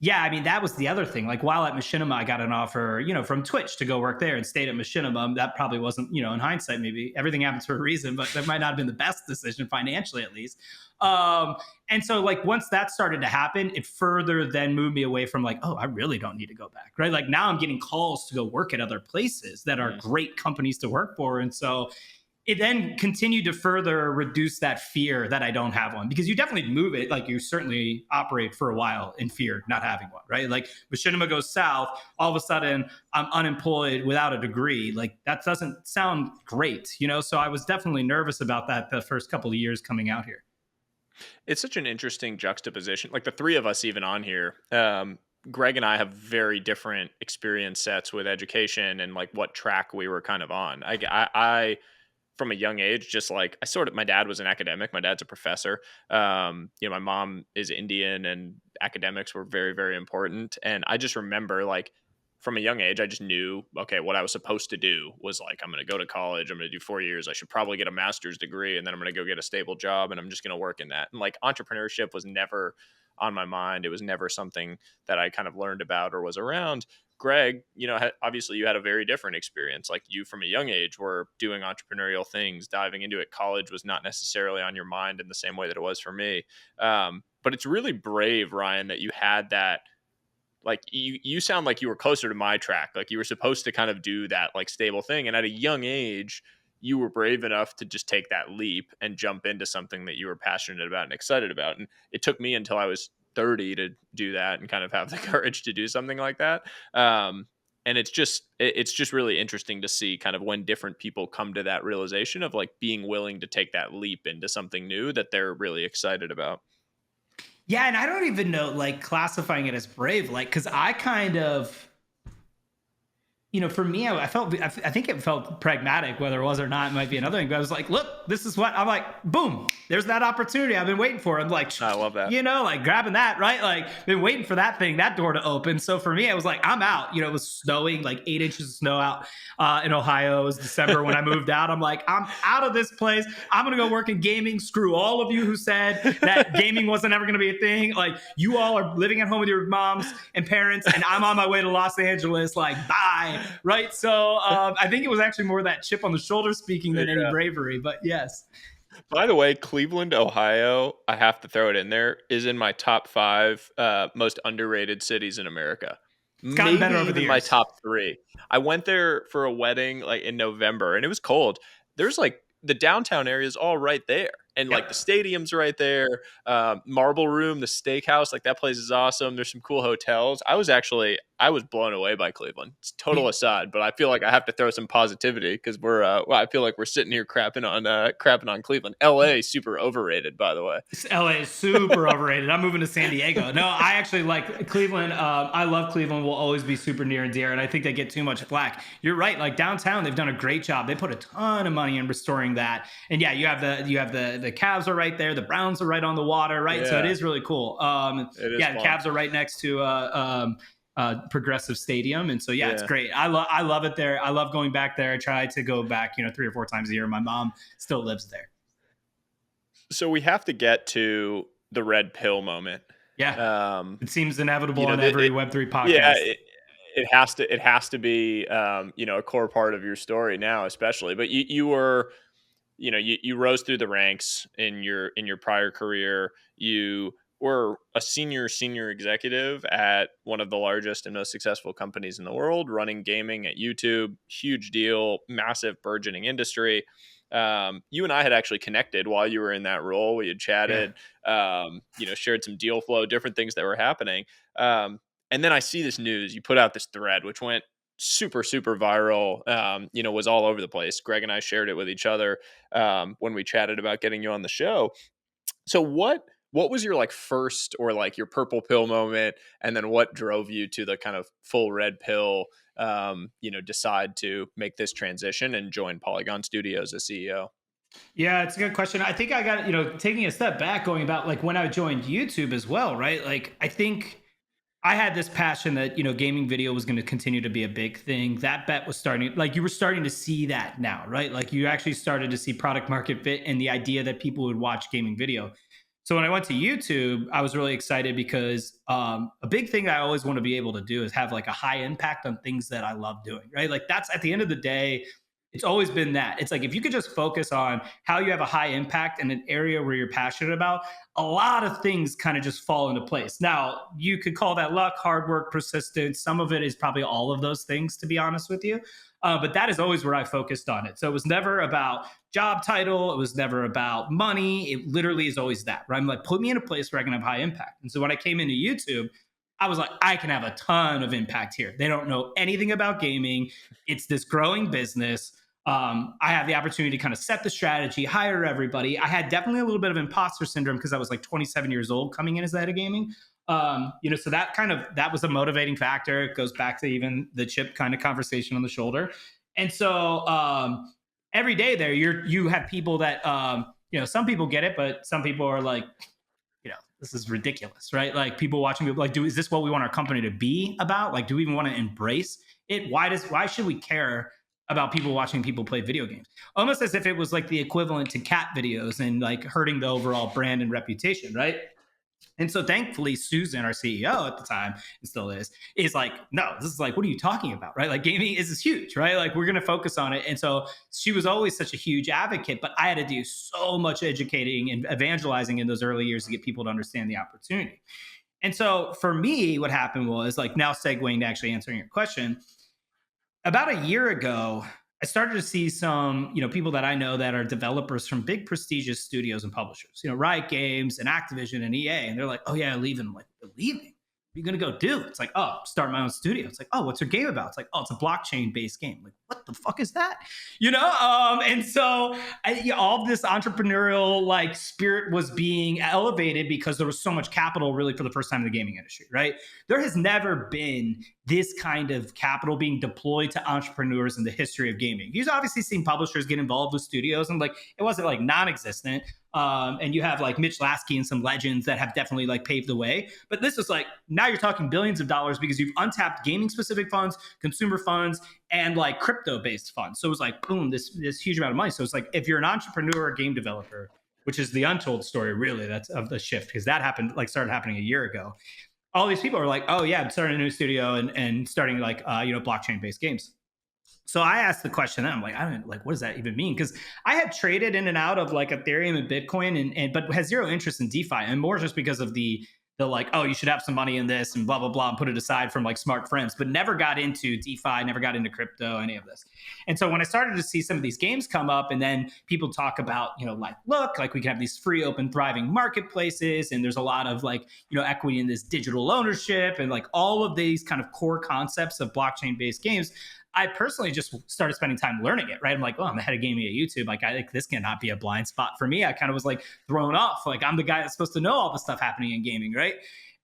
yeah, I mean, that was the other thing. Like, while at Machinima, I got an offer, from Twitch to go work there and stayed at Machinima. That probably wasn't, in hindsight, maybe everything happens for a reason, but that might not have been the best decision financially, at least. And so like, once that started to happen, it further then moved me away from like, oh, I really don't need to go back, right? Like, now I'm getting calls to go work at other places that are great companies to work for. And so it then continued to further reduce that fear that I don't have one, because you definitely move it. Like, you certainly operate for a while in fear not having one, right? Like, Machinima goes south, all of a sudden I'm unemployed without a degree. Like, that doesn't sound great, So I was definitely nervous about that the first couple of years coming out here. It's such an interesting juxtaposition. Like, the three of us even on here, Greg and I have very different experience sets with education and like what track we were kind of on. I from a young age, just like my dad was an academic. My dad's a professor. My mom is Indian, and academics were very, very important. And I just remember, like, from a young age, I just knew, okay, what I was supposed to do was like, I'm going to go to college. I'm going to do 4 years. I should probably get a master's degree, and then I'm going to go get a stable job, and I'm just going to work in that. And like, entrepreneurship was never on my mind. It was never something that I kind of learned about or was around. Greg, obviously you had a very different experience. Like, you from a young age were doing entrepreneurial things, diving into it. College was not necessarily on your mind in the same way that it was for me. But it's really brave, Ryan, that you had that. Like, you sound like you were closer to my track. Like, you were supposed to kind of do that like stable thing. And at a young age, you were brave enough to just take that leap and jump into something that you were passionate about and excited about. And it took me until I was 30 to do that and kind of have the courage to do something like that. And it's just really interesting to see kind of when different people come to that realization of like being willing to take that leap into something new that they're really excited about. Yeah, and I don't even know, like, classifying it as brave, like, because I kind of, for me, I think it felt pragmatic. Whether it was or not, it might be another thing. But I was like, look, this is what I'm like, boom, there's that opportunity I've been waiting for. I'm like, I love that. Like, grabbing that, right? Like, been waiting for that door to open. So for me, I was like, I'm out. It was snowing, like 8 inches of snow out in Ohio. It was December when I moved out. I'm like, I'm out of this place. I'm going to go work in gaming. Screw all of you who said that gaming wasn't ever going to be a thing. Like, you all are living at home with your moms and parents, and I'm on my way to Los Angeles. Like, bye. Right. So I think it was actually more that chip on the shoulder speaking than any bravery. But yes. By the way, Cleveland, Ohio, I have to throw it in there, is in my top 5 most underrated cities in America. It's gotten better over the years. My top 3. I went there for a wedding like in November, and it was cold. There's like the downtown area is all right there. And like the stadium's right there, Marble Room, the steakhouse, like that place is awesome. There's some cool hotels. I was actually I was blown away by Cleveland. It's total aside, but I feel like I have to throw some positivity because I feel like we're sitting here crapping on Cleveland. LA super overrated, by the way. LA is super overrated. I'm moving to San Diego. No, I actually like Cleveland. I love Cleveland. Will always be super near and dear, and I think they get too much flack. You're right. Like downtown, they've done a great job. They put a ton of money in restoring that. And yeah, you have the Cavs are right there. The Browns are right on the water, right? Yeah. So it is really cool. It is yeah, fun. the Cavs are right next to Progressive Stadium, and so yeah, it's great. I love it there. I love going back there. I try to go back 3 or 4 times a year. My mom still lives there. So we have to get to the red pill moment. Yeah, it seems inevitable on every Web3 podcast. Yeah, it has to be a core part of your story now, especially. But you were, you rose through the ranks in your prior career. You were a senior executive at one of the largest and most successful companies in the world, running gaming at YouTube. Huge deal, massive burgeoning industry. You and I had actually connected while you were in that role. We had chatted, shared some deal flow, different things that were happening. And then I see this news. You put out this thread, which went super viral, was all over the place. Greg and I shared it with each other when we chatted about getting you on the show. So what was your first or your purple pill moment? And then what drove you to the kind of full red pill, decide to make this transition and join Polygon Studios as CEO? Yeah, it's a good question. I think I got, taking a step back, going about when I joined YouTube as well, right? I think I had this passion that, gaming video was going to continue to be a big thing. That bet was starting, you were starting to see that now, right? You actually started to see product market fit and the idea that people would watch gaming video. So when I went to YouTube, I was really excited because a big thing I always want to be able to do is have a high impact on things that I love doing, right? That's at the end of the day, it's always been that. It's if you could just focus on how you have a high impact in an area where you're passionate about, a lot of things kind of just fall into place. Now, you could call that luck, hard work, persistence. Some of it is probably all of those things, to be honest with you. But that is always where I focused on it. So it was never about job title. It was never about money. It literally is always that, right? I'm put me in a place where I can have high impact. And so when I came into YouTube, I was I can have a ton of impact here. They don't know anything about gaming. It's this growing business. I have the opportunity to kind of set the strategy, hire everybody. I had definitely a little bit of imposter syndrome because I was 27 years old coming in as the head of gaming. So that was a motivating factor. It goes back to even the chip kind of conversation on the shoulder. And so every day there, you have people that, some people get it, but some people are this is ridiculous, right? People watching people is this what we want our company to be about? Do we even want to embrace it? Why should we care about people watching people play video games? Almost as if it was the equivalent to cat videos and hurting the overall brand and reputation, right? And so thankfully, Susan, our CEO at the time, and still is no, this is what are you talking about, right? Gaming is huge, right? We're going to focus on it. And so she was always such a huge advocate, but I had to do so much educating and evangelizing in those early years to get people to understand the opportunity. And so for me, what happened was now segueing to actually answering your question. About a year ago, I started to see some, people that I know that are developers from big prestigious studios and publishers, Riot Games and Activision and EA. And they're oh yeah, leaving. I'm you're leaving? What are you going to go do? It's start my own studio. It's oh, what's your game about? It's it's a blockchain based game. What the fuck is that? And so all of this entrepreneurial spirit was being elevated because there was so much capital really for the first time in the gaming industry, right? There has never been this kind of capital being deployed to entrepreneurs in the history of gaming. You've obviously seen publishers get involved with studios and it wasn't non-existent. And you have Mitch Lasky and some legends that have definitely paved the way. But this is now you're talking billions of dollars because you've untapped gaming specific funds, consumer funds, and crypto based funds. So it was boom, this huge amount of money. So it's if you're an entrepreneur or game developer, which is the untold story really that's of the shift, because that happened started happening a year ago. All these people are oh yeah, I'm starting a new studio and starting blockchain based games. So I asked the question, then I'm I don't what does that even mean? Because I had traded in and out of Ethereum and Bitcoin, but has zero interest in DeFi, and more just because of the they'll like, oh, you should have some money in this and blah, blah, blah, and put it aside from like smart friends, but never got into DeFi, never got into crypto, any of this. And so when I started to see some of these games come up and then people talk about, like, look, like we can have these free, open, thriving marketplaces. And there's a lot of like, equity in this digital ownership and like all of these kind of core concepts of blockchain based games. I personally just started spending time learning it, right? I'm like, oh, I'm the head of gaming at YouTube. Like, this cannot be a blind spot for me. I kind of was like thrown off. Like, I'm the guy that's supposed to know all the stuff happening in gaming, right?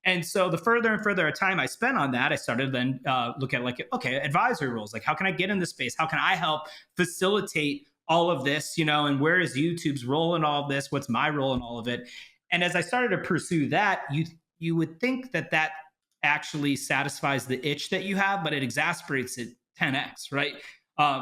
And so the further and further time I spent on that, I started then look at like, okay, advisory roles. Like, how can I get in this space? How can I help facilitate all of this, and where is YouTube's role in all of this? What's my role in all of it? And as I started to pursue that, you would think that actually satisfies the itch that you have, but it exasperates it 10x, right?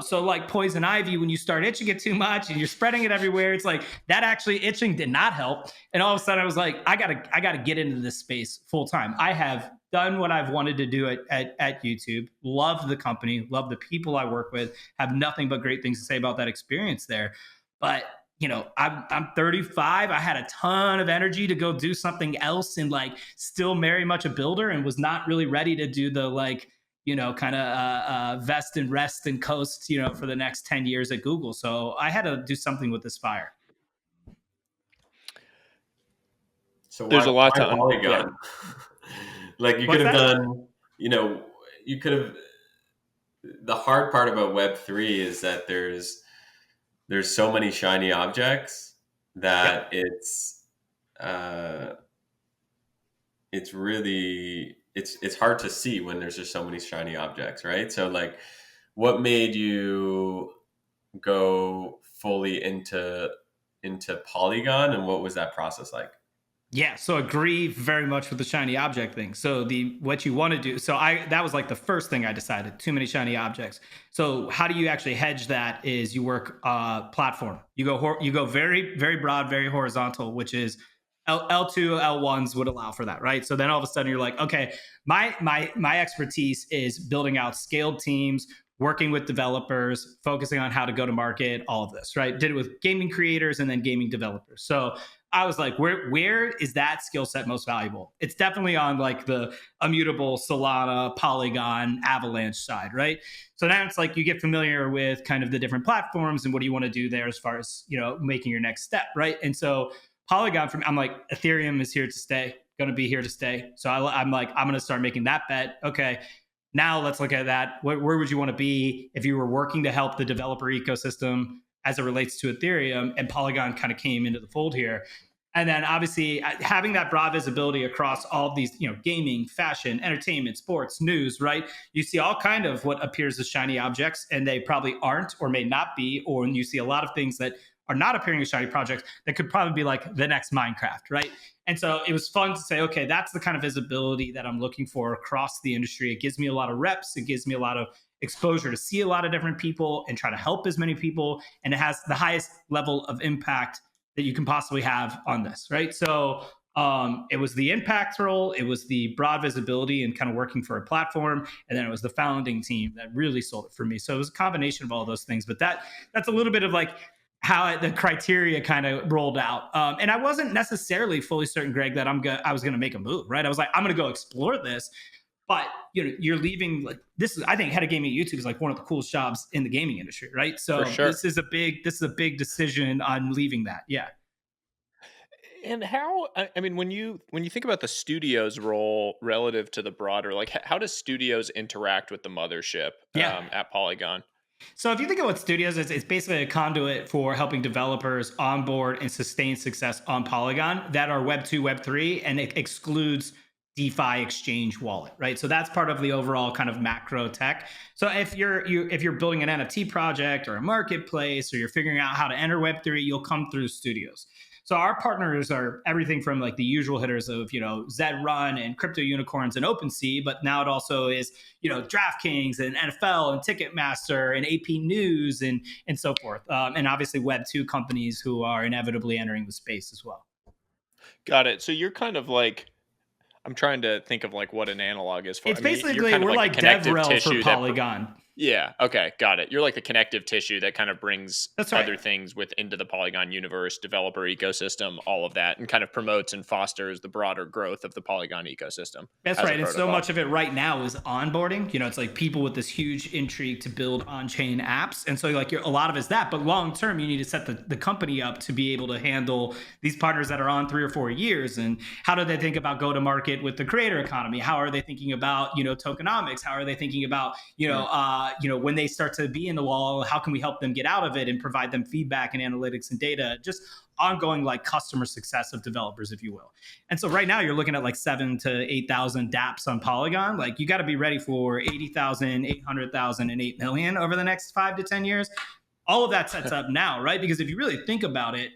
So like poison ivy, when you start itching it too much and you're spreading it everywhere, it's like that actually itching did not help. And all of a sudden I was like, I gotta get into this space full time. I have done what I've wanted to do at YouTube. Love the company, love the people I work with, have nothing but great things to say about that experience there. But I'm 35. I had a ton of energy to go do something else and like still very much a builder and was not really ready to do the like, kind of vest and rest and coast, for the next 10 years at Google. So I had to do something with this fire. So there's a lot why to Polygon? Like you could have done, you could have. The hard part about Web3 is that there's so many shiny objects that it's really it's hard to see when there's just so many shiny objects, right? So like, what made you go fully into Polygon, and what was that process like? Yeah, so agree very much with the shiny object thing. So what you want to do, so that was like the first thing I decided, too many shiny objects. So how do you actually hedge that is you work platform. You go very, very broad, very horizontal, which is L2, L1s would allow for that, right? So then all of a sudden you're like, okay, my expertise is building out scaled teams, working with developers, focusing on how to go to market, all of this, right? Did it with gaming creators and then gaming developers. So I was like, where is that skill set most valuable? It's definitely on like the immutable Solana, Polygon, Avalanche side, right? So now it's like you get familiar with kind of the different platforms and what do you want to do there as far as, making your next step, right? And so Polygon, I'm like, Ethereum is here to stay, going to be here to stay. So I'm like, I'm going to start making that bet. Okay, now let's look at that. Where would you want to be if you were working to help the developer ecosystem as it relates to Ethereum? And Polygon kind of came into the fold here. And then obviously having that broad visibility across all of these, gaming, fashion, entertainment, sports, news, right? You see all kind of what appears as shiny objects and they probably aren't or may not be, or you see a lot of things that are not appearing as shiny projects that could probably be like the next Minecraft, right? And so it was fun to say, okay, that's the kind of visibility that I'm looking for across the industry. It gives me a lot of reps. It gives me a lot of exposure to see a lot of different people and try to help as many people. And it has the highest level of impact that you can possibly have on this, right? So it was the impact role, it was the broad visibility and kind of working for a platform, and then it was the founding team that really sold it for me. So it was a combination of all those things, but that's a little bit of like how the criteria kind of rolled out. And I wasn't necessarily fully certain, Greg, that I was going to make a move, right? I was like, I'm going to go explore this. But you're leaving like this is, I think, head of gaming at YouTube is like one of the coolest jobs in the gaming industry, right? So For sure. this is a big decision on leaving that. Yeah. And how, I mean, when you think about the studio's role relative to the broader, like how does studios interact with the mothership at Polygon? So if you think of what studios is, it's basically a conduit for helping developers onboard and sustain success on Polygon that are Web 2, Web 3, and it excludes DeFi exchange wallet, right? So that's part of the overall kind of macro tech. So if you're building an NFT project or a marketplace, or you're figuring out how to enter Web3, you'll come through studios. So our partners are everything from like the usual hitters of, Zed Run and Crypto Unicorns and OpenSea, but now it also is, DraftKings and NFL and Ticketmaster and AP News and so forth. And obviously Web2 companies who are inevitably entering the space as well. Got it. So you're kind of like, I'm trying to think of like what an analog is for. It's basically, we're like DevRel for Polygon. Yeah. Okay. Got it. You're like the connective tissue that kind of brings That's right. other things into the Polygon universe, developer ecosystem, all of that, and kind of promotes and fosters the broader growth of the Polygon ecosystem That's as a right. And so protocol. much of it right now is onboarding. It's like people with this huge intrigue to build on-chain apps. And so like a lot of it's that, but long term, you need to set the company up to be able to handle these partners that are on 3 or 4 years. And how do they think about go to market with the creator economy? How are they thinking about, tokenomics? How are they thinking about, when they start to be in the wall, how can we help them get out of it and provide them feedback and analytics and data? Just ongoing like customer success of developers, if you will. And so right now you're looking at like 7 to 8,000 dApps on Polygon. Like you got to be ready for 80,000, 800,000, and 8 million over the next 5 to 10 years. All of that sets up now, right? Because if you really think about it,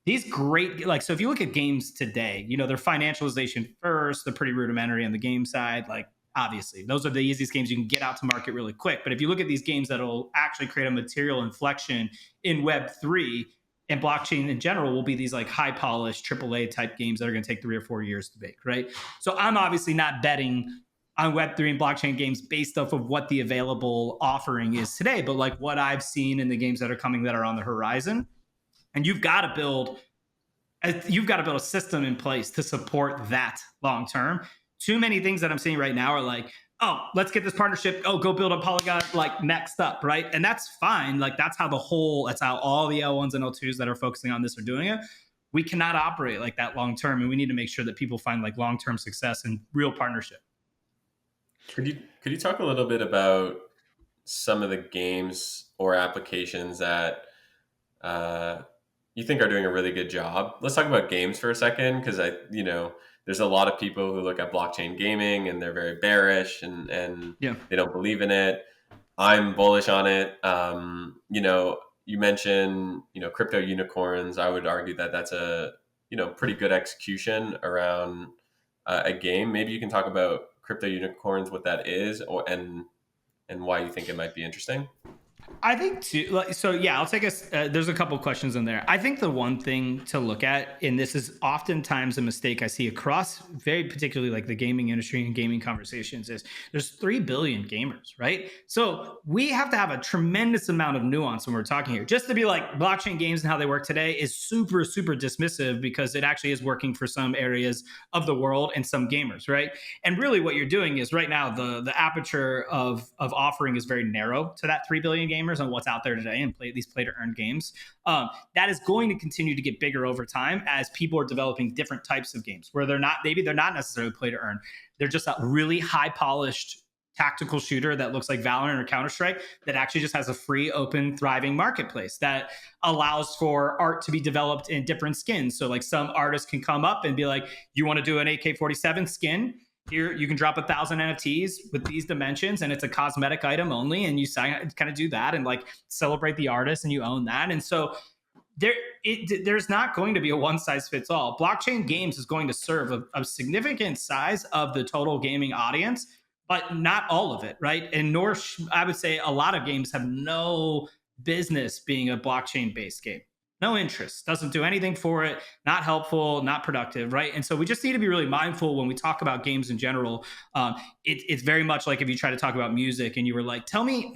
these great, like, so if you look at games today, their financialization first, they're pretty rudimentary on the game side. Like, obviously, those are the easiest games you can get out to market really quick. But if you look at these games that'll actually create a material inflection in Web3, and blockchain in general will be these like high polished AAA type games that are going to take 3 or 4 years to make, right? So I'm obviously not betting on Web3 and blockchain games based off of what the available offering is today, but like what I've seen in the games that are coming that are on the horizon. And you've got to build a system in place to support that long term. Too many things that I'm seeing right now are like, oh, let's get this partnership. Oh, go build a Polygon like next up, right? And that's fine. Like that's how all the L1s and L2s that are focusing on this are doing it. We cannot operate like that long term, and we need to make sure that people find like long term success and real partnership. Could you talk a little bit about some of the games or applications that you think are doing a really good job? Let's talk about games for a second, because there's a lot of people who look at blockchain gaming and they're very bearish and they don't believe in it. I'm bullish on it. You mentioned, crypto unicorns. I would argue that that's a, pretty good execution around a game. Maybe you can talk about crypto unicorns, what that is, and why you think it might be interesting. I think too. So yeah, I'll take us. There's a couple questions in there. I think the one thing to look at, and this is oftentimes a mistake I see across, very particularly like the gaming industry and gaming conversations, is there's 3 billion gamers, right? So we have to have a tremendous amount of nuance when we're talking here. Just to be like blockchain games and how they work today is super, super dismissive, because it actually is working for some areas of the world and some gamers, right? And really, what you're doing is right now the aperture of offering is very narrow to that 3 billion gamers on what's out there today and these play to earn games. That is going to continue to get bigger over time as people are developing different types of games where they're not necessarily play to earn. They're just a really high polished tactical shooter that looks like Valorant or Counter-Strike that actually just has a free, open, thriving marketplace that allows for art to be developed in different skins. So like some artists can come up and be like, you want to do an AK-47 skin? Here, you can drop 1,000 NFTs with these dimensions, and it's a cosmetic item only. And you kind of do that and like celebrate the artist, and you own that. And so there's not going to be a one size fits all. Blockchain games is going to serve a significant size of the total gaming audience, but not all of it, right? And I would say a lot of games have no business being a blockchain based game. No interest, doesn't do anything for it, not helpful, not productive, right? And so we just need to be really mindful when we talk about games in general. It's very much like if you try to talk about music and you were like, tell me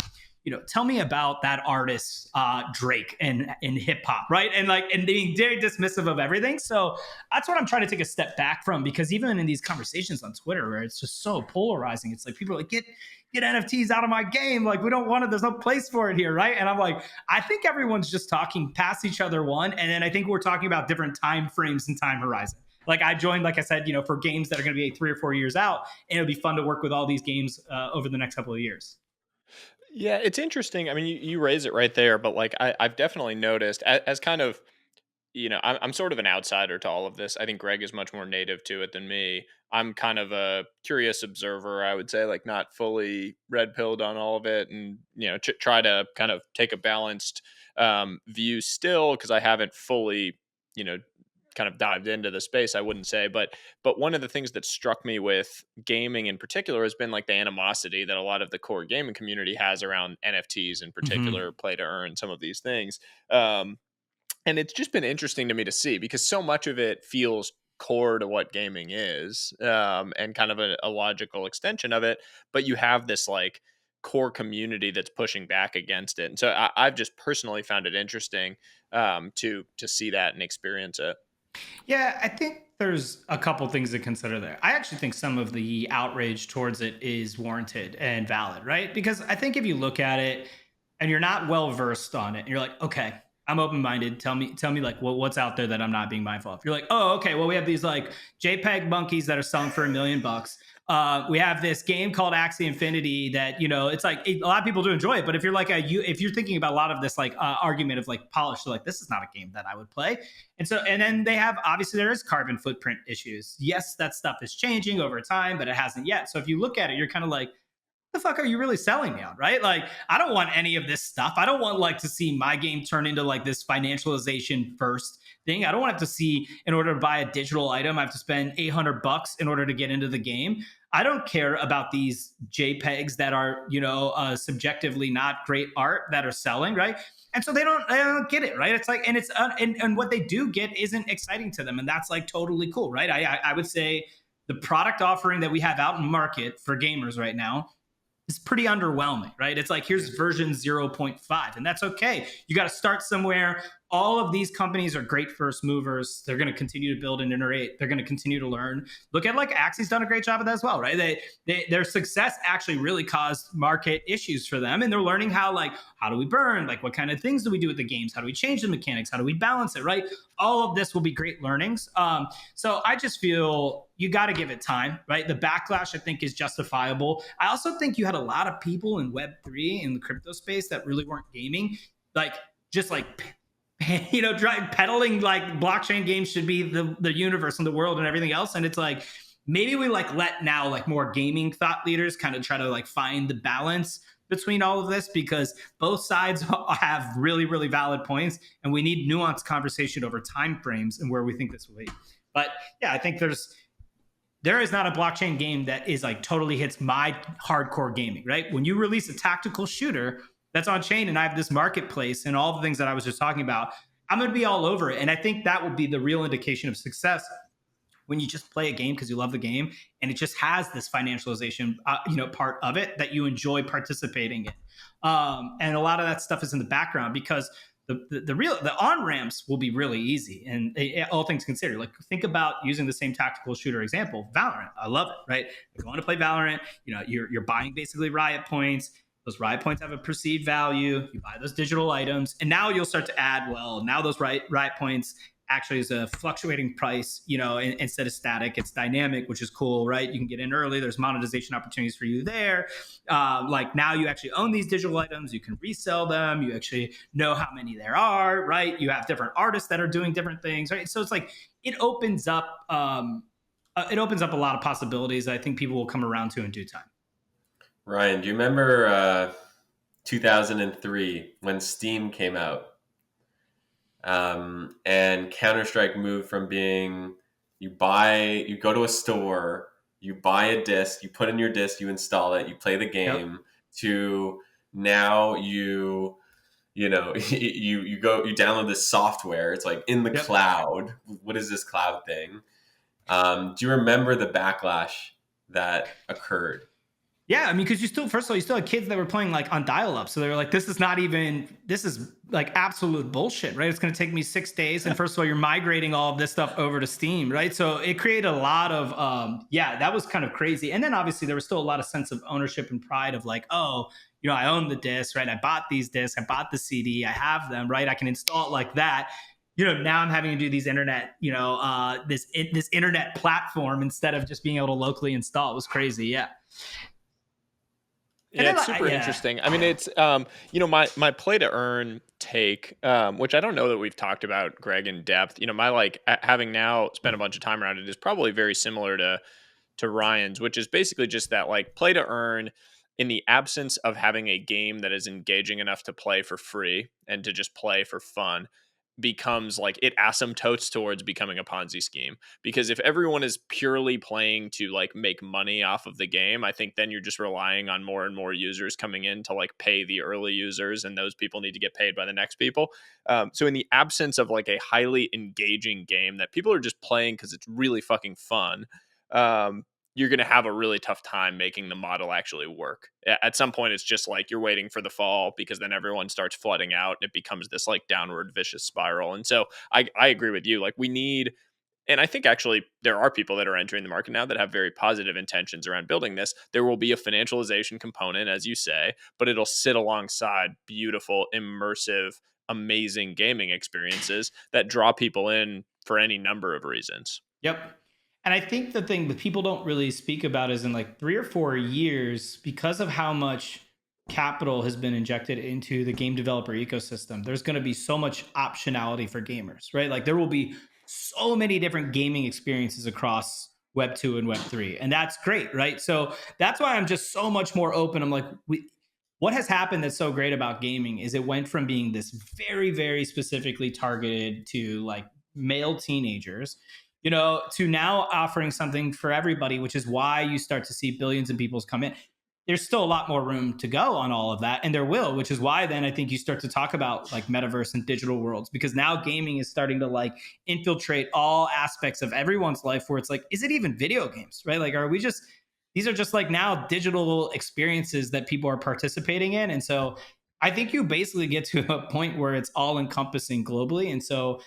about that artist, Drake in hip hop, right? And being very dismissive of everything. So that's what I'm trying to take a step back from, because even in these conversations on Twitter where it's just so polarizing, it's like people are like, get NFTs out of my game. Like, we don't want it. There's no place for it here, right? And I'm like, I think everyone's just talking past each other, one. And then I think we're talking about different time frames and time horizon. Like I joined, like I said, for games that are going to be 3 or 4 years out. And it'll be fun to work with all these games over the next couple of years. Yeah, it's interesting. I mean, you raise it right there, but like I've definitely noticed as kind of, I'm sort of an outsider to all of this. I think Greg is much more native to it than me. I'm kind of a curious observer, I would say, like not fully red pilled on all of it, and try to kind of take a balanced view still, because I haven't fully kind of dived into the space, I wouldn't say, but one of the things that struck me with gaming in particular has been like the animosity that a lot of the core gaming community has around NFTs in particular, play to earn, some of these things. And it's just been interesting to me to see, because so much of it feels core to what gaming is, and kind of a logical extension of it. But you have this like core community that's pushing back against it. And so I've just personally found it interesting to see that and experience it. Yeah, I think there's a couple things to consider there. I actually think some of the outrage towards it is warranted and valid, right? Because I think if you look at it and you're not well versed on it, and you're like, okay, I'm open minded. Tell me like what's out there that I'm not being mindful of. You're like, oh, okay, well we have these like JPEG monkeys that are selling for $1 million. We have this game called Axie Infinity that it's like a lot of people do enjoy it, but if you're like if you're thinking about a lot of this like argument of like polish, so like this is not a game that I would play. And then they have, obviously there is carbon footprint issues. Yes, that stuff is changing over time, but it hasn't yet. So if you look at it, you're kind of like, the fuck are you really selling me on, right? Like, I don't want any of this stuff. I don't want like to see my game turn into like this financialization first thing. I don't want to have to see, in order to buy a digital item, I have to spend $800 in order to get into the game. I don't care about these JPEGs that are, subjectively not great art that are selling, right? And so they don't get it, right? It's like, and it's and what they do get isn't exciting to them, and that's like totally cool, right? I would say the product offering that we have out in market for gamers right now is pretty underwhelming, right? It's like, here's version 0.5, and that's okay. You got to start somewhere. All of these companies are great first movers. They're going to continue to build and iterate. They're going to continue to learn. Look at like Axie's done a great job of that as well, right? Their success actually really caused market issues for them, and they're learning how do we burn? Like, what kind of things do we do with the games? How do we change the mechanics? How do we balance it, right? All of this will be great learnings. So I just feel you got to give it time, right? The backlash, I think, is justifiable. I also think you had a lot of people in Web3 in the crypto space that really weren't gaming, like just like peddling like blockchain games should be the universe and the world and everything else. And it's like, maybe we like let now like more gaming thought leaders kind of try to like find the balance between all of this, because both sides have really, really valid points, and we need nuanced conversation over time frames and where we think this will be. But yeah, I think there is not a blockchain game that is like totally hits my hardcore gaming, right? When you release a tactical shooter that's on chain and I have this marketplace and all the things that I was just talking about, I'm going to be all over it. And I think that will be the real indication of success, when you just play a game because you love the game and it just has this financialization, part of it that you enjoy participating in. And a lot of that stuff is in the background, because the on ramps will be really easy, and all things considered. Like, think about using the same tactical shooter example, Valorant. I love it, right? You're going to play Valorant. You're buying basically Riot points. Those Riot points have a perceived value. You buy those digital items, and now you'll start to add. Well, now those Riot points actually is a fluctuating price, instead of static. It's dynamic, which is cool, right? You can get in early. There's monetization opportunities for you there. Like, now you actually own these digital items. You can resell them. You actually know how many there are, right? You have different artists that are doing different things, right? So it's like, it opens up a lot of possibilities that I think people will come around to in due time. Ryan, do you remember 2003 when Steam came out? And Counter-Strike moved from being you go to a store, you buy a disc, you put in your disc, you install it, you play the game, yep, to now you download this software. It's like in the yep, cloud. What is this cloud thing? Do you remember the backlash that occurred? Yeah, I mean, because you still had kids that were playing like on dial-up, so they were like, this is like absolute bullshit, right? It's going to take me 6 days, and first of all, you're migrating all of this stuff over to Steam, right? So it created a lot of that was kind of crazy. And then obviously there was still a lot of sense of ownership and pride of like, oh, I own the disc, right? I bought these discs, I bought the CD, I have them, right? I can install it like that. Now I'm having to do these internet, this internet platform instead of just being able to locally install. It was crazy, yeah. Yeah, it's super interesting. I mean, it's, my play to earn take, which I don't know that we've talked about, Greg, in depth. My having now spent a bunch of time around it is probably very similar to Ryan's, which is basically just that like play to earn in the absence of having a game that is engaging enough to play for free and to just play for fun, becomes like, it asymptotes towards becoming a Ponzi scheme. Because if everyone is purely playing to like make money off of the game, I think then you're just relying on more and more users coming in to like pay the early users, and those people need to get paid by the next people. So in the absence of like a highly engaging game that people are just playing because it's really fucking fun, you're going to have a really tough time making the model actually work. At some point, it's just like you're waiting for the fall, because then everyone starts flooding out and it becomes this like downward vicious spiral. And so I agree with you. Like we need, and I think actually there are people that are entering the market now that have very positive intentions around building this. There will be a financialization component, as you say, but it'll sit alongside beautiful, immersive, amazing gaming experiences that draw people in for any number of reasons. Yep. And I think the thing that people don't really speak about is in like 3 or 4 years, because of how much capital has been injected into the game developer ecosystem, there's going to be so much optionality for gamers, right? Like there will be so many different gaming experiences across Web 2 and Web 3. And that's great, right? So that's why I'm just so much more open. I'm like, what has happened that's so great about gaming is it went from being this very, very specifically targeted to like male teenagers, to now offering something for everybody, which is why you start to see billions of people come in. There's still a lot more room to go on all of that, and there will, which is why then I think you start to talk about like metaverse and digital worlds, because now gaming is starting to like infiltrate all aspects of everyone's life, where it's like, is it even video games, right? Like, are we just, these are just like now digital experiences that people are participating in. And so I think you basically get to a point where it's all encompassing globally. And so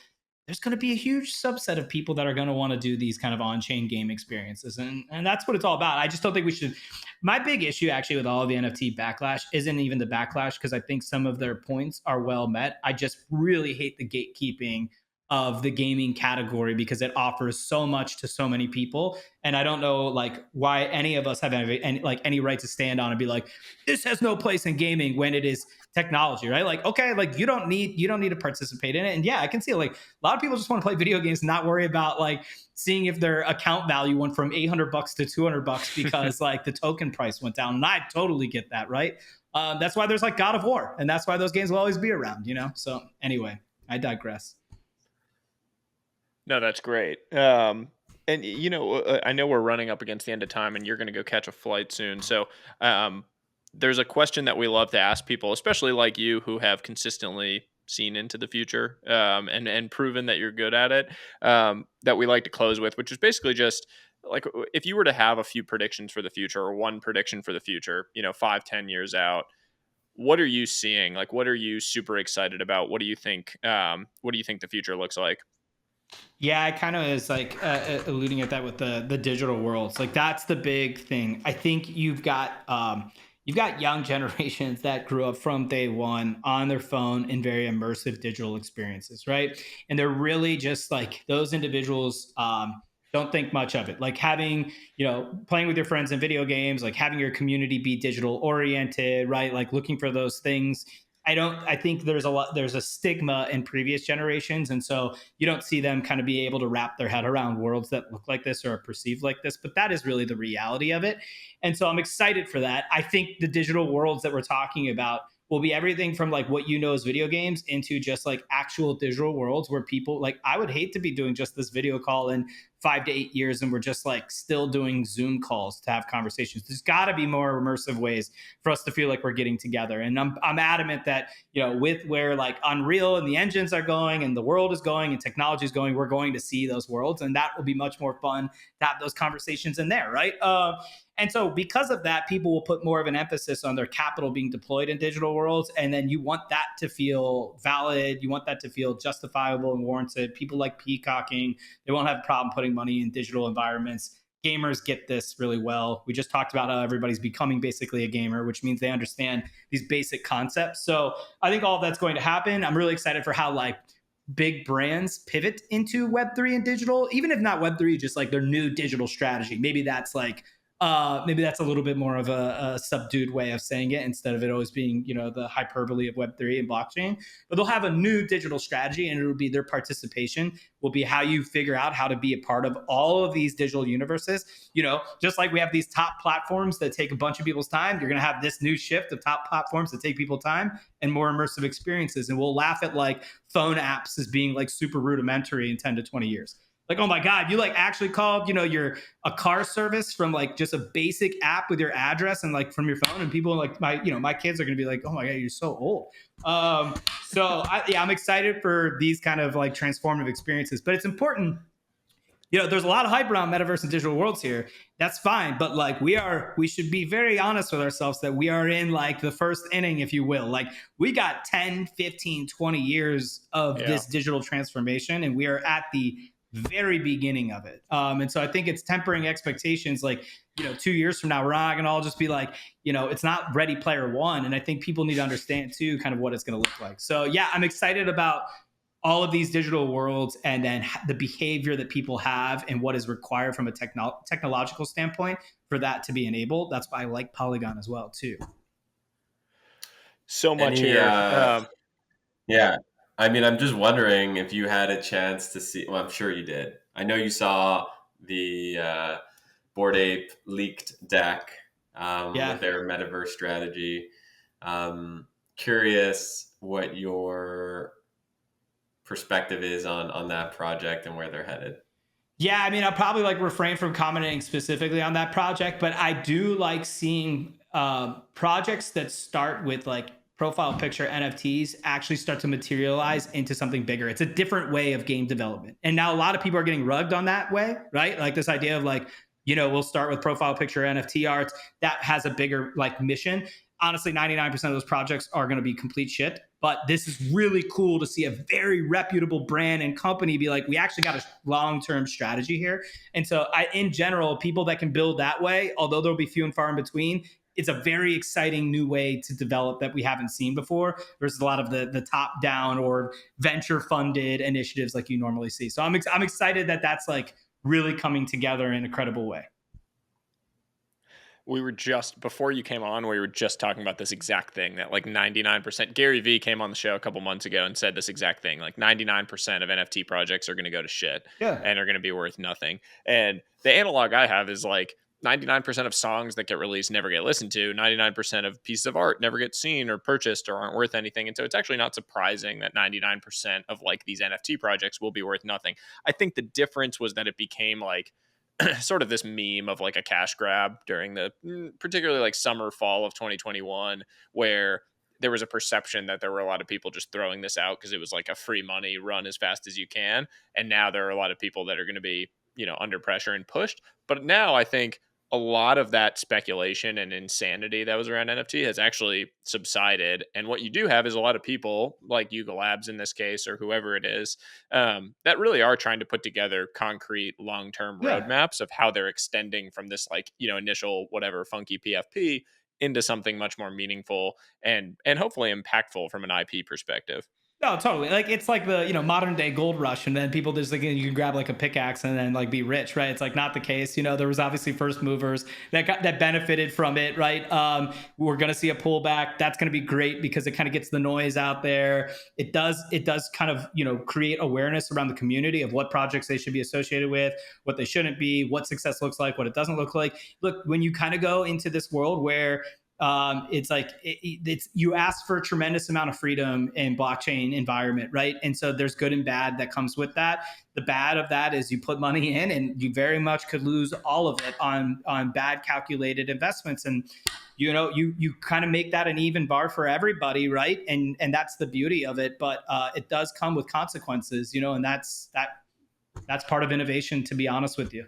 there's going to be a huge subset of people that are going to want to do these kind of on-chain game experiences. And that's what it's all about. I just don't think we should. My big issue actually with all of the NFT backlash isn't even the backlash, because I think some of their points are well met. I just really hate the gatekeeping of the gaming category, because it offers so much to so many people. And I don't know like why any of us have any right to stand on and be like, this has no place in gaming, when it is technology, right? Like, okay, like you don't need to participate in it. And yeah, I can see like a lot of people just want to play video games and not worry about like seeing if their account value went from $800 to $200 because like the token price went down. And I totally get that, right? That's why there's like God of War, and that's why those games will always be around, So anyway, I digress. No, that's great. And I know we're running up against the end of time, and you're going to go catch a flight soon. So there's a question that we love to ask people, especially like you, who have consistently seen into the future and proven that you're good at it, that we like to close with, which is basically just like, if you were to have a few predictions for the future, or one prediction for the future, 5-10 years out, what are you seeing? Like, what are you super excited about? What do you think? What do you think the future looks like? Yeah, I kind of is like alluding at that with the digital worlds. Like that's the big thing. I think you've got young generations that grew up from day one on their phone in very immersive digital experiences, right? And they're really just like those individuals. Don't think much of it. Like having, playing with your friends in video games, like having your community be digital oriented, right? Like looking for those things. I think there's a stigma in previous generations. And so you don't see them kind of be able to wrap their head around worlds that look like this or are perceived like this, but that is really the reality of it. And so I'm excited for that. I think the digital worlds that we're talking about will be everything from like what as video games into just like actual digital worlds where people like, I would hate to be doing just this video call in 5 to 8 years and we're just like still doing Zoom calls to have conversations. There's got to be more immersive ways for us to feel like we're getting together. And I'm adamant that, with where like Unreal and the engines are going and the world is going and technology is going, we're going to see those worlds. And that will be much more fun to have those conversations in there, right? And so because of that, people will put more of an emphasis on their capital being deployed in digital worlds. And then you want that to feel valid. You want that to feel justifiable and warranted. People like peacocking. They won't have a problem putting money in digital environments. Gamers get this really well. We just talked about how everybody's becoming basically a gamer, which means they understand these basic concepts. So I think all of that's going to happen. I'm really excited for how like big brands pivot into Web3 and digital, even if not Web3, just like their new digital strategy. Maybe that's a little bit more of a subdued way of saying it instead of it always being, the hyperbole of Web3 and blockchain. But they'll have a new digital strategy, and it'll be their participation will be how you figure out how to be a part of all of these digital universes. Just like we have these top platforms that take a bunch of people's time, you're going to have this new shift of top platforms that take people time and more immersive experiences. And we'll laugh at like phone apps as being like super rudimentary in 10 to 20 years. Like, oh my God, you like actually called, your a car service from like just a basic app with your address and like from your phone, and people like my kids are going to be like, oh my God, you're so old. I'm excited for these kind of like transformative experiences, but it's important. there's a lot of hype around metaverse and digital worlds here. That's fine. But like we should be very honest with ourselves that we are in like the first inning, if you will. Like we got 10, 15, 20 years of this digital transformation, and we are at the very beginning of it. And so I think it's tempering expectations. Like, 2 years from now, we're not going to all just be like, it's not Ready Player One. And I think people need to understand too, kind of what it's going to look like. So yeah, I'm excited about all of these digital worlds and then the behavior that people have and what is required from a technological standpoint for that to be enabled. That's why I like Polygon as well too. So much here. Yeah. I mean, I'm just wondering if you had a chance to see, well, I'm sure you did. I know you saw the Bored Ape leaked deck with their metaverse strategy. Curious what your perspective is on that project and where they're headed. Yeah, I mean, I'll probably like refrain from commenting specifically on that project, but I do like seeing projects that start with like profile picture NFTs actually start to materialize into something bigger. It's a different way of game development. And now a lot of people are getting rugged on that way, right? Like this idea of like, we'll start with profile picture NFT art that has a bigger like mission. Honestly, 99% of those projects are going to be complete shit. But this is really cool to see a very reputable brand and company be like, we actually got a long-term strategy here. And so in general, people that can build that way, although there'll be few and far in between, it's a very exciting new way to develop that we haven't seen before versus a lot of the top-down or venture-funded initiatives like you normally see. So I'm excited that that's like really coming together in a credible way. We were just, before you came on, we were just talking about this exact thing that like 99%, Gary Vee came on the show a couple months ago and said this exact thing, like 99% of NFT projects are going to go to shit and are going to be worth nothing. And the analog I have is like 99% of songs that get released never get listened to. 99% of pieces of art never get seen or purchased or aren't worth anything. And so it's actually not surprising that 99% of like these NFT projects will be worth nothing. I think the difference was that it became like sort of this meme of like a cash grab during the particularly like summer, fall of 2021, where there was a perception that there were a lot of people just throwing this out because it was like a free money run as fast as you can. And now there are a lot of people that are going to be, under pressure and pushed. But now I think a lot of that speculation and insanity that was around NFT has actually subsided. And what you do have is a lot of people like Yuga Labs in this case, or whoever it is, that really are trying to put together concrete long-term roadmaps of how they're extending from this like, initial whatever funky PFP into something much more meaningful and hopefully impactful from an IP perspective. No, totally. Like it's like the modern day gold rush, and then people just like you can grab like a pickaxe and then like be rich, right? It's like not the case. There was obviously first movers that benefited from it, right? We're gonna see a pullback. That's gonna be great because it kind of gets the noise out there. It does kind of create awareness around the community of what projects they should be associated with, what they shouldn't be, what success looks like, what it doesn't look like. Look, when you kind of go into this world where it's like it's you ask for a tremendous amount of freedom in blockchain environment, right? And so there's good and bad that comes with that. The bad of that is you put money in and you very much could lose all of it on bad calculated investments. And you kind of make that an even bar for everybody, right? And that's the beauty of it. But it does come with consequences, and that's part of innovation, to be honest with you.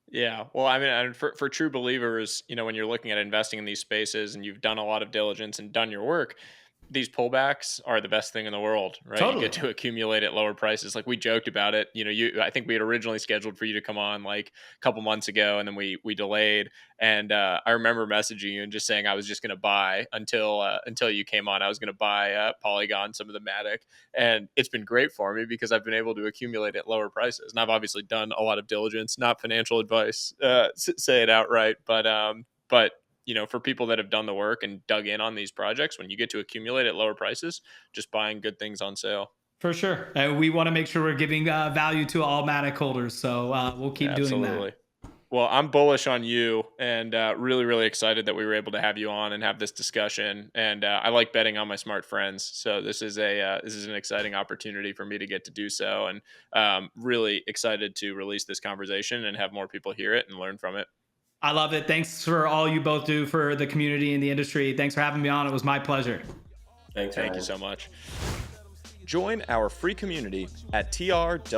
Yeah. Well, I mean, for true believers, when you're looking at investing in these spaces and you've done a lot of diligence and done your work, these pullbacks are the best thing in the world, right? Totally. You get to accumulate at lower prices. Like we joked about it, I think we had originally scheduled for you to come on like a couple months ago, and then we delayed. And I remember messaging you and just saying I was just going to buy until you came on. I was going to buy Polygon, some of the Matic, and it's been great for me because I've been able to accumulate at lower prices. And I've obviously done a lot of diligence, not financial advice, say it outright, but for people that have done the work and dug in on these projects, when you get to accumulate at lower prices, just buying good things on sale. For sure. We want to make sure we're giving value to all Matic holders. So we'll keep doing that. Well, I'm bullish on you and really, really excited that we were able to have you on and have this discussion. And I like betting on my smart friends. So this is an exciting opportunity for me to get to do so. And really excited to release this conversation and have more people hear it and learn from it. I love it. Thanks for all you both do for the community and the industry. Thanks for having me on. It was my pleasure. Thanks. Thank you so much. Join our free community at trwih.com.